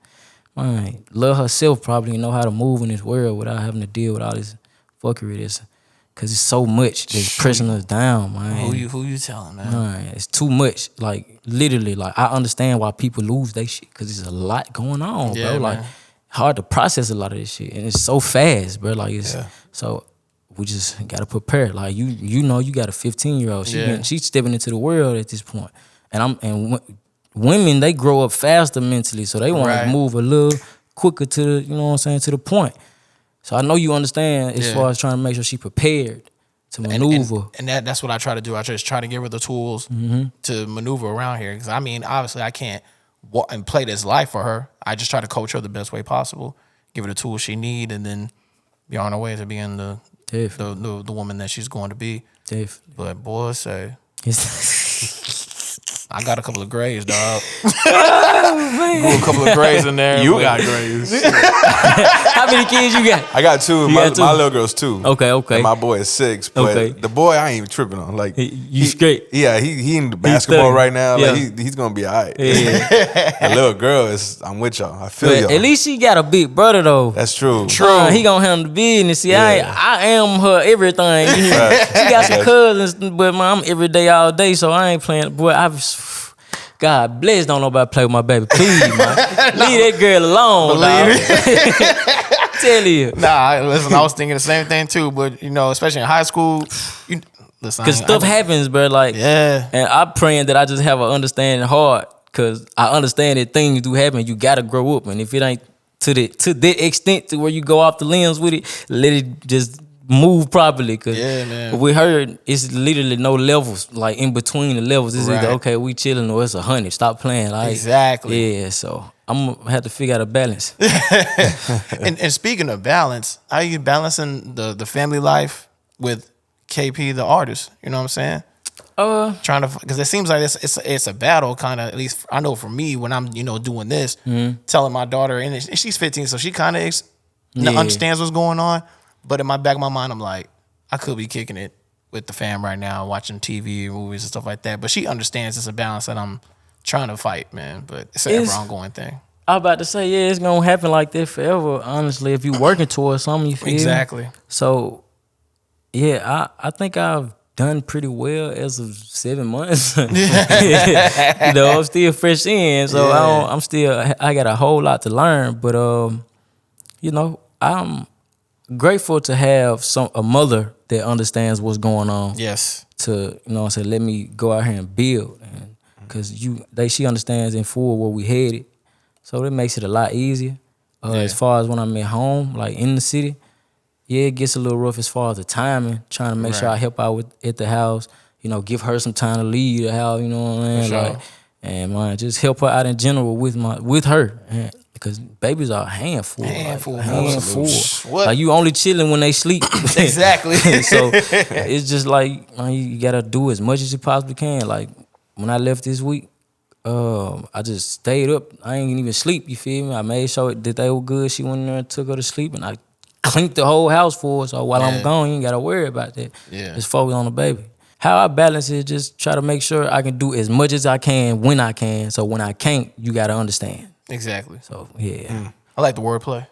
man, love herself properly and know how to move in this world without having to deal with all this fuckery. Because it's so much that's pressing us down, man. Who you telling, man? Man, it's too much. Like, literally, like, I understand why people lose their shit because there's a lot going on, bro. Man. Like, hard to process a lot of this shit. And it's so fast, bro. Like, it's so we just got to prepare. Like, you know you got a 15-year-old. She's stepping into the world at this point. Women, they grow up faster mentally, so they want to move a little quicker to the, you know what I'm saying, to the point. So I know you understand as far as trying to make sure she prepared to maneuver. And that's what I try to do. I just try to give her the tools to maneuver around here. Because, I mean, obviously I can't walk and play this life for her. I just try to coach her the best way possible, give her the tools she need, and then be on her way to being the woman that she's going to be. But boy, say... I got a couple of grays, dog. Grew a couple of grays in there. You got grays. How many kids you got? I got two. My little girl's 2. Okay. And my boy is 6. But the boy, I ain't even tripping on. Like, you straight? Yeah, he in the basketball right now. Yeah. Like, he's gonna be all right. Yeah. The little girl I'm with y'all. I feel y'all. At least she got a big brother though. That's true. He gonna handle the business. See, I am her everything. She got some cousins, but I'm every day, all day, so I ain't playing. Boy, God bless, don't nobody play with my baby. Please, man. Leave that girl alone, dog. Tell you. Nah, listen, I was thinking the same thing too, but, you know, especially in high school, listen. Because stuff happens, bro. Like, and I'm praying that I just have an understanding heart, because I understand that things do happen. You got to grow up. And if it ain't to that extent to where you go off the limbs with it, let it just move properly, because we heard it's literally no levels, like in between the levels. It's either, okay, we chilling, or it's 100. Stop playing. Like, exactly. Yeah, so I'm gonna have to figure out a balance. and speaking of balance, how are you balancing the family life with KP the artist? You know what I'm saying? Trying to, because it seems like it's a battle, kind of. At least I know for me, when I'm doing this, telling my daughter, and she's 15, so she kind of understands what's going on. But in my back of my mind, I'm like, I could be kicking it with the fam right now, watching TV, movies, and stuff like that. But she understands it's a balance that I'm trying to fight, man. But it's an ever ongoing thing. I was about to say, it's gonna happen like that forever. Honestly, if you're working towards something, you feel exactly. So, I think I've done pretty well as of 7 months. You know, I'm still fresh in, so I got a whole lot to learn. But you know, I'm grateful to have a mother that understands what's going on. Yes. To, you know, say, let me go out here and build, and because she understands in full where we headed, so it makes it a lot easier. As far as when I'm at home, like in the city, yeah, it gets a little rough as far as the timing, trying to make sure I help out at the house, you know, give her some time to leave the house, you know what I mean? Sure. Like, and man, just help her out in general with her. And, because babies are a handful. Handful. What? Like, you only chilling when they sleep. Exactly. So it's just like, man, you gotta do as much as you possibly can. Like, when I left this week, I just stayed up. I ain't even sleep, you feel me? I made sure that they were good. She went in there and took her to sleep, and I cleaned the whole house for her. So while I'm gone, you ain't gotta worry about that. Yeah. Just focus on the baby. How I balance it, just try to make sure I can do as much as I can when I can. So when I can't, you gotta understand. Exactly. So yeah. I like the wordplay.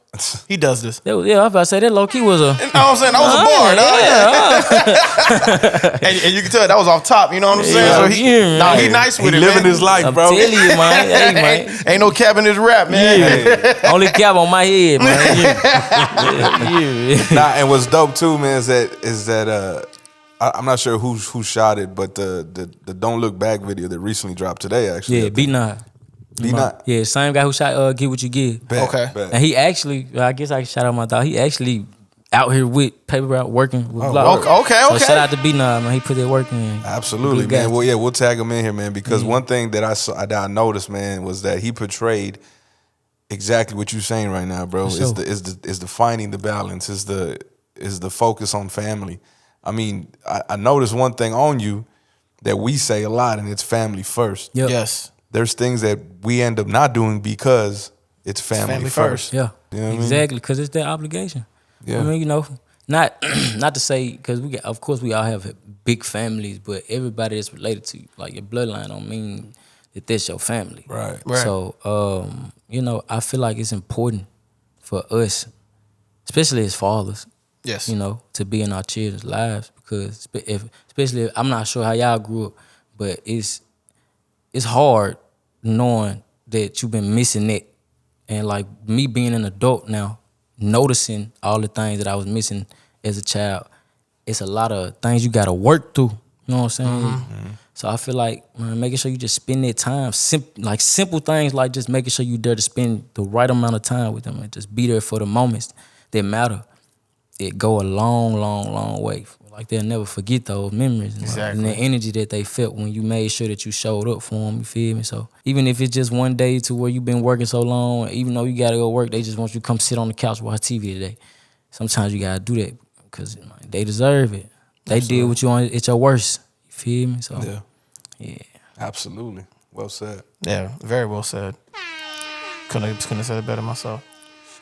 He does this. Yeah, I was about to say that low key was a. You know what I'm saying? That was a bar, dog. And you can tell that was off top. You know what I'm saying? So he nice with it, living his life, I'm bro. telling you, man. Hey, man. Ain't no cap in his rap, man. Yeah. Only cap on my head, man. Nah, and what's dope too, man, is that I'm not sure who shot it, but the Don't Look Back video that recently dropped today, actually. Yeah, B9. B9. Yeah, same guy who shot Get What You Give. Okay. And he actually, I guess I can shout out my dog. He actually out here with paper route working with Block. Okay. So shout out to B9, man. He put that work in. Absolutely, Good man. guy. Well, yeah, we'll tag him in here, man, because one thing that I noticed, man, was that he portrayed exactly what you're saying right now, bro. Sure. Is the finding the balance, is the focus on family. I mean, I noticed one thing on you that we say a lot, and it's family first. Yep. Yes. There's things that we end up not doing because it's family first. Yeah, You know what I mean? exactly, because it's their obligation. Yeah. I mean, you know, not to say, because of course we all have big families, but everybody that's related to you, like your bloodline, don't mean that that's your family. Right. So, you know, I feel like it's important for us, especially as fathers, Yes. you know, to be in our children's lives, because especially if, I'm not sure how y'all grew up, but it's hard knowing that you've been missing it. And like me being an adult now, noticing all the things that I was missing as a child, it's a lot of things you gotta work through. You know what I'm saying? Mm-hmm. So I feel like, man, making sure you just spend that time, like simple things like just making sure you're there to spend the right amount of time with them and just be there for the moments that matter. It go a long, long, long way. Like, they'll never forget those memories and the energy that they felt when you made sure that you showed up for them, you feel me? So even if it's just one day to where you've been working so long, even though you got to go work, they just want you to come sit on the couch, watch TV today. Sometimes you got to do that because they deserve it. They deal with you at your worst, you feel me? So yeah. Absolutely. Well said. Yeah, very well said. Couldn't have said it better myself.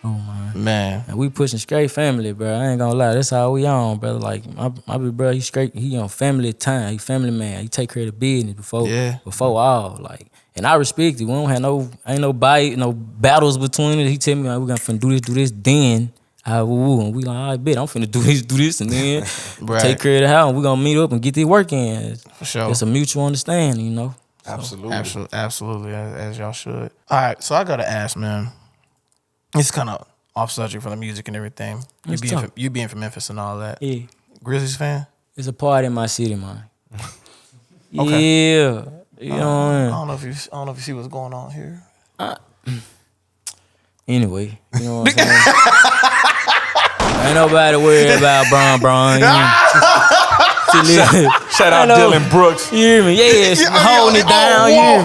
Oh, man. And we pushing straight family, bro. I ain't gonna lie. That's how we on, brother. Like, my big brother, he on family time. He family man. He take care of the business before all. Like, and I respect it. We don't have ain't no battles between it. He tell me, like, we gonna finna do this, then and we like, I bet I'm finna do this, and then take care of the house, and we gonna meet up and get this work in. For sure. It's a mutual understanding, you know? So. Absolutely, as y'all should. All right, so I gotta ask, man. It's kind of off subject from the music and everything. You being from Memphis and all that. Yeah. Grizzlies fan? It's a party in my city, man. Okay. Yeah. You know I don't know if you see what's going on here. Anyway, you know what I'm saying? Ain't nobody worried about Bron. You know? Shout out Dylan Brooks. You hear me? Yeah, holding it down. You hear me?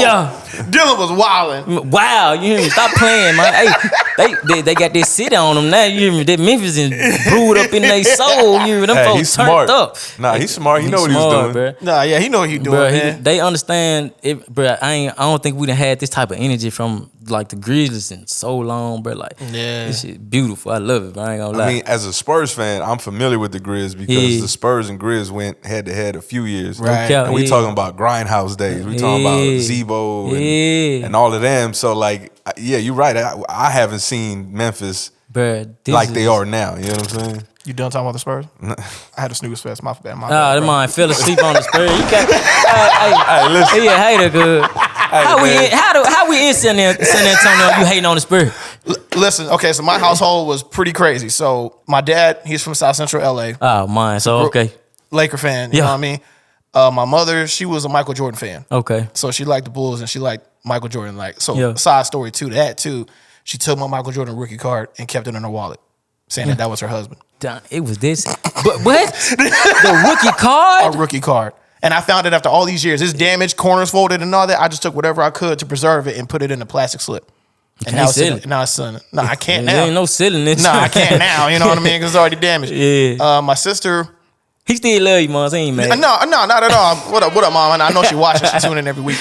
Yeah. Dylan was wilding. Wow, you hear me? Stop playing, man. Hey, they got this city on them now. You hear me? That Memphis is brewed up in their soul. You hear me? Them folks he's turned smart. up. Nah, he's smart. He know what he was doing. Bro. Nah, yeah, he know what he doing, Bro, man. they understand it, bro. I don't think we done had this type of energy from like the Grizzlies in so long, bro. Like, this shit beautiful. I love it, bro. I ain't gonna lie. I mean, as a Spurs fan, I'm familiar with the Grizz because the Spurs and Grizz went head to head a few years. Right. And we talking about grindhouse days. We talking about Zebo and all of them. So like, yeah, you're right. I haven't seen Memphis Bruh, like they are now. You know what I'm saying? You done talking about the Spurs? I had a snooze fest. My bad. That man fell asleep on the Spurs. You got, hey, listen. He a hater, good. How we in San Antonio? You hating on the Spurs? Listen, okay, so my household was pretty crazy. So my dad, he's from South Central LA. Oh, mine. So okay. Laker fan. You know what I mean? My mother, she was a Michael Jordan fan. Okay. So she liked the Bulls and she liked Michael Jordan. Side story to that too. She took my Michael Jordan rookie card and kept it in her wallet, saying that was her husband. It was this. But what? The rookie card? A rookie card. And I found it after all these years. It's damaged, corners folded, and all that. I just took whatever I could to preserve it and put it in a plastic slip. And now it's selling. No, I can't now. There ain't no selling it. No, I can't now. You know what I mean? Because it's already damaged. Yeah. My sister. He still love you, Mom. He ain't mad. No, not at all. What up, Mom? I know she watching. She tuning in every week.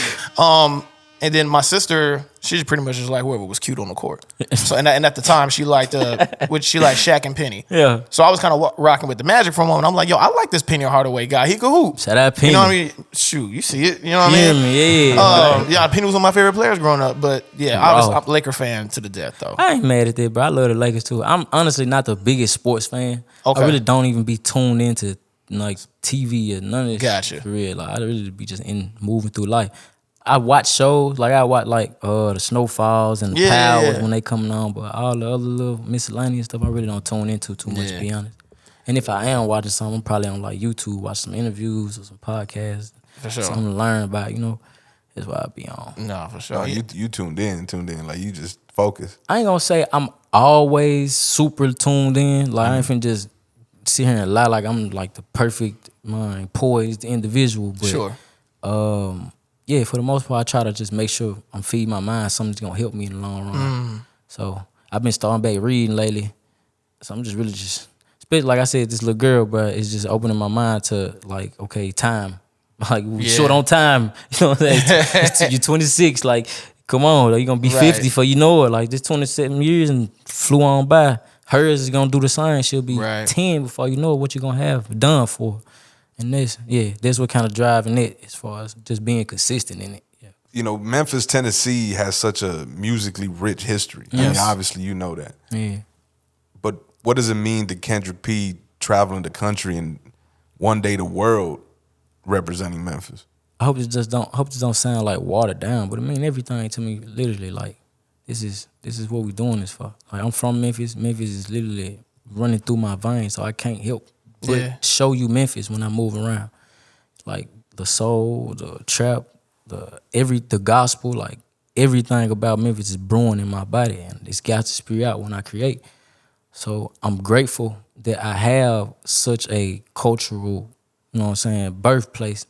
And then my sister, she's pretty much just like whoever was cute on the court. So and at the time she liked Shaq and Penny. Yeah. So I was kind of rocking with the Magic for a moment. I'm like, yo, I like this Penny Hardaway guy. He could hoop. Shout out Penny. You know what I mean? Shoot, you see it. You know what I mean? Yeah. Penny was one of my favorite players growing up. But yeah, I'm a Laker fan to the death though. I ain't mad at that, bro. I love the Lakers too. I'm honestly not the biggest sports fan. Okay. I really don't even be tuned into like TV or none of this. Gotcha. For real. Like I really be just moving through life. I watch shows, like I watch the Snowfalls and the Powers when they coming on, but all the other little miscellaneous stuff I really don't tune into too much, to be honest. And if I am watching something, I'm probably on like YouTube, watch some interviews or some podcasts. For sure. Something to learn about, that's what I be on. No, for sure. Oh, you tuned in, like you just focus. I ain't gonna say I'm always super tuned in. Like I ain't finna just sit here and lie like I'm like the perfect mind, poised individual. But sure. Yeah, for the most part, I try to just make sure I'm feeding my mind something's gonna help me in the long run. So I've been starting back reading lately. So I'm just really especially like I said, this little girl, bro, is just opening my mind to like, okay, time. Like we short on time. You know what I'm saying? You're 26, like, come on, like, you're gonna be 50 before you know it. Like this 27 years and flew on by. Hers is gonna do the same. She'll be 10 before you know what you're gonna have done for her. And that's what kind of driving it as far as just being consistent in it. Yeah. You know, Memphis, Tennessee has such a musically rich history. Yes. I mean, obviously you know that. Yeah. But what does it mean to Kendrick P traveling the country and one day the world representing Memphis? I hope this don't sound like watered down, but it mean everything to me. Literally, like this is what we doing this for. Like I'm from Memphis. Memphis is literally running through my veins, so I can't help but show you Memphis when I move around. Like the soul, the trap, the gospel, like everything about Memphis is brewing in my body, and it's got to spew out when I create. So I'm grateful that I have such a cultural, birthplace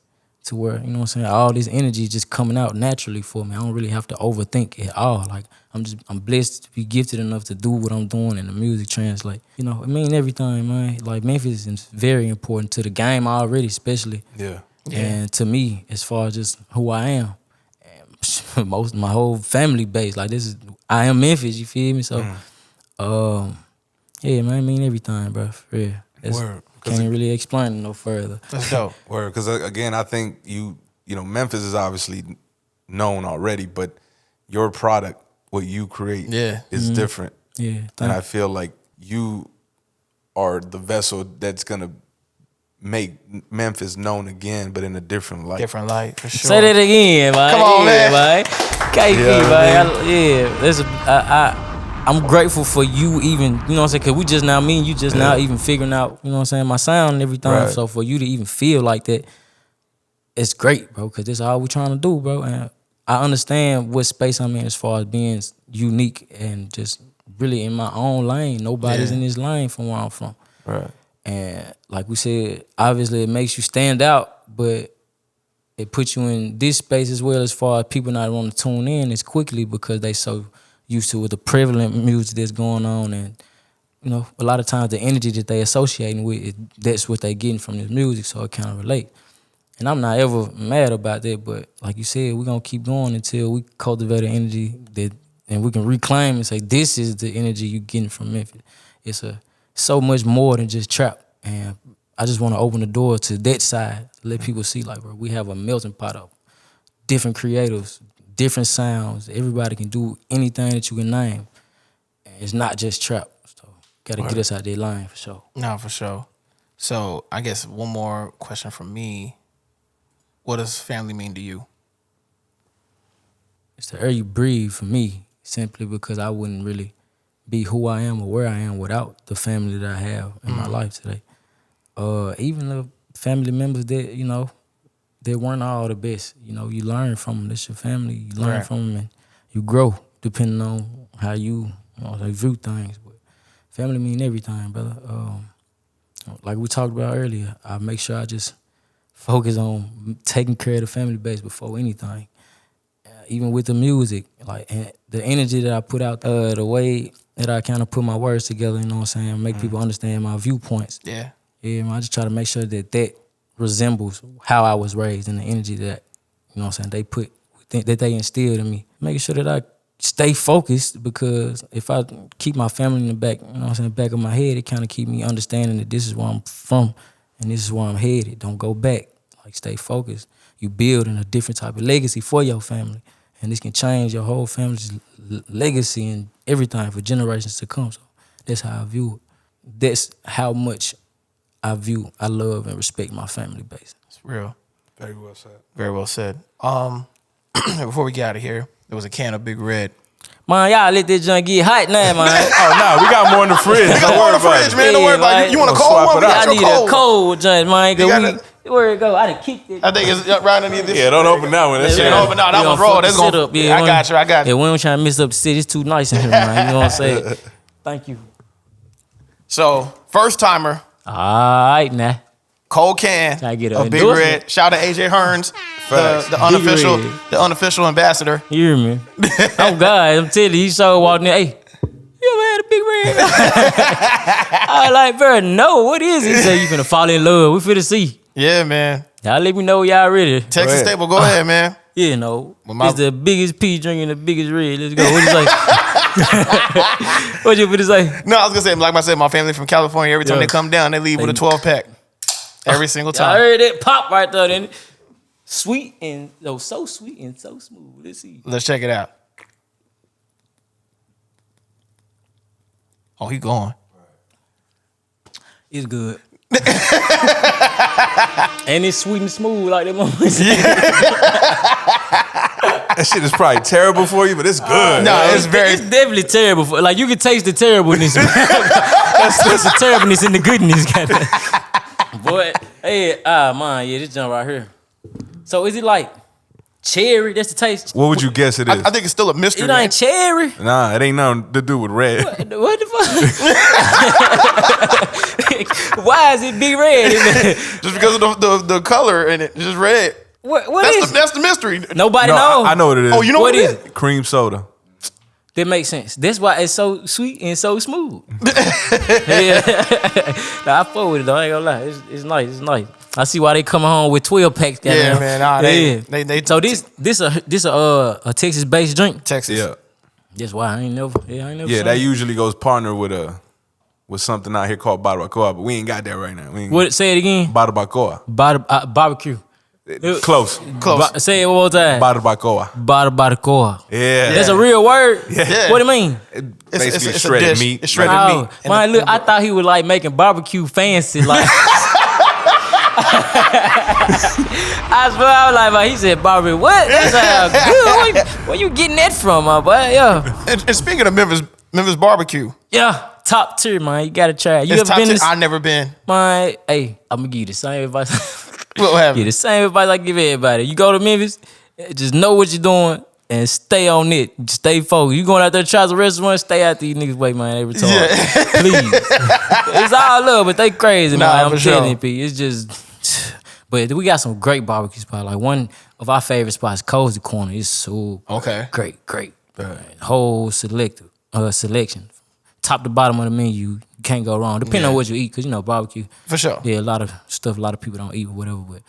to where, all this energy just coming out naturally for me. I don't really have to overthink at all. Like I'm blessed to be gifted enough to do what I'm doing and the music translate. It mean everything, man. Like Memphis is very important to the game already, especially. Yeah. And to me, as far as just who I am. And my whole family base. Like I am Memphis, you feel me? So yeah, man, I mean everything, bro. For real. Word. Can't really explain it no further. That's dope. Word, because again, I think you Memphis is obviously known already, but your product, what you create, is different. Yeah, and I feel like you are the vessel that's gonna make Memphis known again, but in a different light. Different light, for sure. Say that again, man. Come on, man. KP, man. I'm grateful for you even, because we just now, me and you just now even figuring out, my sound and everything. Right. So for you to even feel like that, it's great, bro, because that's all we're trying to do, bro. And I understand what space I'm in as far as being unique and just really in my own lane. Nobody's in this lane from where I'm from. Right. And like we said, obviously it makes you stand out, but it puts you in this space as well as far as people not want to tune in as quickly because they so used to with the prevalent music that's going on, and a lot of times the energy that they associating with that's what they getting from this music, so it kind of relate. And I'm not ever mad about that, but like you said, we're gonna keep going until we cultivate an energy and we can reclaim and say this is the energy you getting from Memphis. It's so much more than just trap, and I just want to open the door to that side, let people see like, bro, we have a melting pot of different creatives, different sounds. Everybody can do anything that you can name. And it's not just trap. So Got to get us out that line for sure. No, for sure. So I guess one more question from me. What does family mean to you? It's the air you breathe for me, simply because I wouldn't really be who I am or where I am without the family that I have in my life today. Even the family members that, you know, they weren't all the best. You know, you learn from them. That's your family. You learn from them and you grow depending on how you view things. But family mean everything, brother. Like we talked about earlier, I make sure I just focus on taking care of the family base before anything. Even with the music, like the energy that I put out, the way that I kind of put my words together, you know what I'm saying, make people understand my viewpoints. Yeah. Yeah, man, I just try to make sure that resembles how I was raised and the energy that, you know what I'm saying, that they instilled in me. Making sure that I stay focused, because if I keep my family in the back, you know what I'm saying, back of my head, it kind of keep me understanding that this is where I'm from and this is where I'm headed. Don't go back. Like, stay focused. You building a different type of legacy for your family, and this can change your whole family's legacy and everything for generations to come. So that's how I view it. That's how much I love and respect my family base. It's real. Very well said. Very well said. Before we get out of here, there was a can of Big Red. Man, y'all let this junk get hot now, man. Oh, no, we got more in the fridge. We got more in the fridge, man. Don't worry about it. You want a cold one? We got I need cold. a cold junk, man. Where it go? I done kicked it. I think it's right underneath this. Yeah, don't open that one. That shit. Don't open. No, that one's raw. That's gonna. Yeah, I got you. Yeah, we don't try to mess up the city. It's too nice in here, man. You know what I'm saying? Thank you. So, first timer. All right, now. Cold can Try to get of Big Red. Shout out to AJ Hearns, the unofficial ambassador. You hear me? Oh God, I'm telling you, he so walking in. Hey, you ever had a Big Red? I was like, bro, no, what is it? He said, you finna fall in love. We finna see. Yeah, man. Y'all let me know y'all ready. Texas Staple, go ahead, man. Yeah, no. It's the biggest P drinking the biggest red. Let's go. What you say? What you finna say? No, I was gonna say, like I said, my family from California, every time they come down, they leave with a 12-pack. Every single time. I heard that pop right there. Then sweet and so sweet and so smooth. Let's see. Let's check it out. Oh, he gone. It's good. And it's sweet and smooth like that mama said. That shit is probably terrible for you, but it's good. No, it's definitely terrible. Like, you can taste the terribleness. That's the terribleness and the goodness. Boy, hey, man, yeah, this junk right here. So is it like cherry? That's the taste. What would you guess it is? I think it's still a mystery. It ain't cherry. Nah, it ain't nothing to do with red. What the fuck? Why is it Big Red? Just because of the color in it. It's just red. That's the mystery. Nobody knows. I know what it is. Oh, you know what it is? Cream soda. That makes sense. That's why it's so sweet and so smooth. Yeah. Nah, I fuck with it though. I ain't gonna lie. It's nice. It's nice. I see why they come home with 12 packs. Yeah, man. Nah, they so this a Texas based drink. Texas. Yeah. That's why I ain't never. Yeah, that usually goes partner with something out here called barbacoa, but we ain't got that right now. What? Say it again. Barbacoa. Barbecue. Close. Say it one more time. Barbacoa. Barbacoa. Yeah. That's a real word? Yeah. What do you mean? Basically it's shredded meat. It's shredded meat. Man, look, I thought he was like making barbecue fancy. Like, I swear, I was like, man, he said barbecue. What? That sounds good. Where you getting that from, my boy? Yeah. And speaking of Memphis barbecue. Yeah. Top tier, man. You gotta try it. You ever been? I've never been. Man, hey, I'm gonna give you the same advice. What happened? Yeah, the same advice I give everybody. You go to Memphis, just know what you're doing and stay on it. Just stay focused. You going out there to try some restaurants, stay out these niggas' way, man. They retarded. Yeah. Please. It's all love, but they crazy, man. I'm telling you, P. It's just... But we got some great barbecue spots. Like, one of our favorite spots, Cozy Corner. It's so great. Whole selection. Top to bottom of the menu, you can't go wrong. Depending on what you eat, because, you know, barbecue. For sure. Yeah, a lot of stuff a lot of people don't eat or whatever, but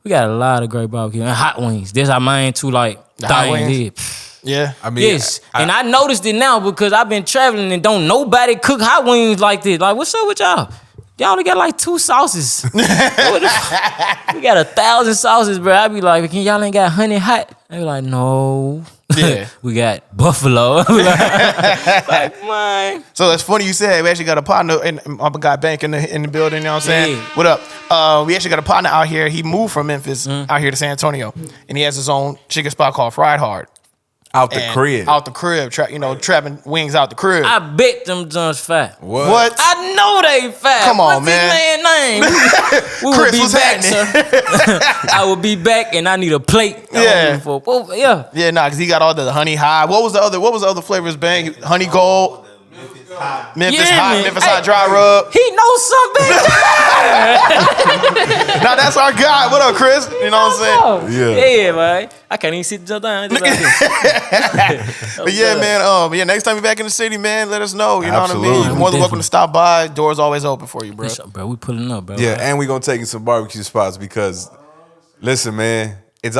we got a lot of great barbecue. And hot wings. That's our main two, like, things. Yeah. I mean, yes. And I noticed it now because I've been traveling and don't nobody cook hot wings like this. Like, what's up with y'all? Y'all only got like 2 sauces. We got 1,000 sauces, bro. I be like, y'all ain't got honey hot? They be like, no. Yeah. We got Buffalo. Like, man. So it's funny you said we actually got a partner and I got Bank in the building, you know what I'm saying? Yeah. What up? We actually got a partner out here. He moved from Memphis out here to San Antonio. And he has his own chicken spot called Fried Hard. Out the crib. Out the crib, trapping wings out the crib. I bet them Jones fat. What? I know they fat. Come on, What's man. This man name? We will Chris, be what's back, happening? sir. I will be back, and I need a plate. Yeah. Yeah. Yeah, nah, because he got all the honey high. What was the other flavors, Bang? Honey gold. Memphis Yeah, hot, man. Memphis hot dry rub. He knows something. Now that's our guy. What up, Chris? You know what I'm saying? Yeah, man. I can't even sit just down. Just like this. But yeah, man. Next time you're back in the city, man, let us know. You know what I Absolutely. mean? You're more than welcome to stop by. Doors always open for you, bro. Bro, we pulling up, bro. Yeah, and we gonna take you some barbecue spots because, listen, man, those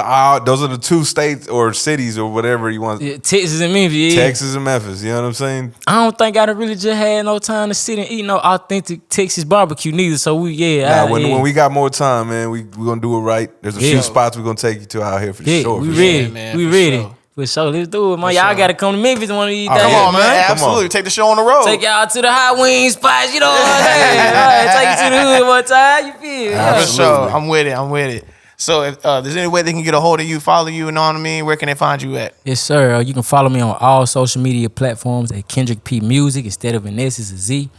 are the two states or cities or whatever you want. Yeah, Texas and Memphis. Yeah. Texas and Memphis. You know what I'm saying? I don't think I really just had no time to sit and eat no authentic Texas barbecue neither. So when we got more time, man, we gonna do it right. There's a few spots we gonna take you to out here for sure. We for ready, sure. man, we for ready. sure. For sure, let's do it, man. Y'all gotta come to Memphis one of these days. Come on, man. man. Absolutely. on. Take the show on the road. Take y'all to the hot wing spots, you know what I'm saying? Right, take you to the hood one time, you feel? Yeah. For sure. I'm with it. So if there's any way they can get a hold of you, follow you, you know what I mean, where can they find you at? Yes, sir. You can follow me on all social media platforms at Kendrick P Music. Instead of an S, it's a Z.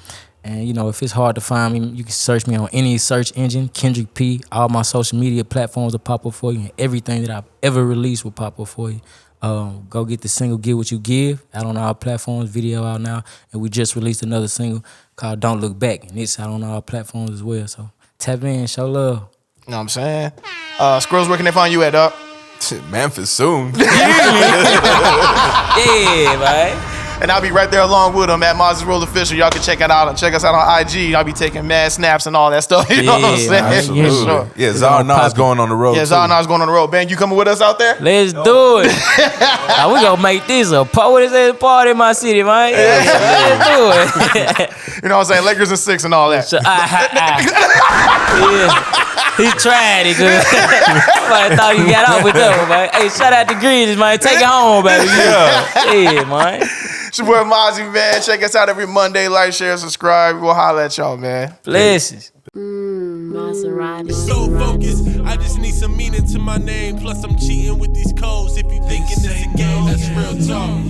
And, you know, if it's hard to find me, you can search me on any search engine, Kendrick P. All my social media platforms will pop up for you, and everything that I've ever released will pop up for you. Go get the single Get What You Give out on our platforms, video out now. And we just released another single called Don't Look Back, and it's out on our platforms as well. So tap in, show love. You know what I'm saying? Squirrels, where can they find you at, dog? Memphis soon. Yeah, man. And I'll be right there along with them at Mazi's World Official. Y'all can check us out on IG. I'll be taking mad snaps and all that stuff. You know what I'm saying? Absolutely. For sure. Yeah, Zara Nas going on the road. Yeah, Zara Nas going on the road. Bang, you coming with us out there? Let's do it. Now we gonna make this a party in my city, man. Yeah, let's do it. You know what I'm saying? Lakers and 6 and all that. So, yeah. He tried it, good. Somebody thought he got off with that one, man. Hey, shout out to Greens, man. Take it home, baby. Yeah, man. It's your boy Mazi, man. Check us out every Monday. Like, share, subscribe. We'll holler at y'all, man. Blessings. Maserati. So focused, I just need some meaning to my name. Plus, I'm cheating with these codes. If you thinking it's a game, that's real talk.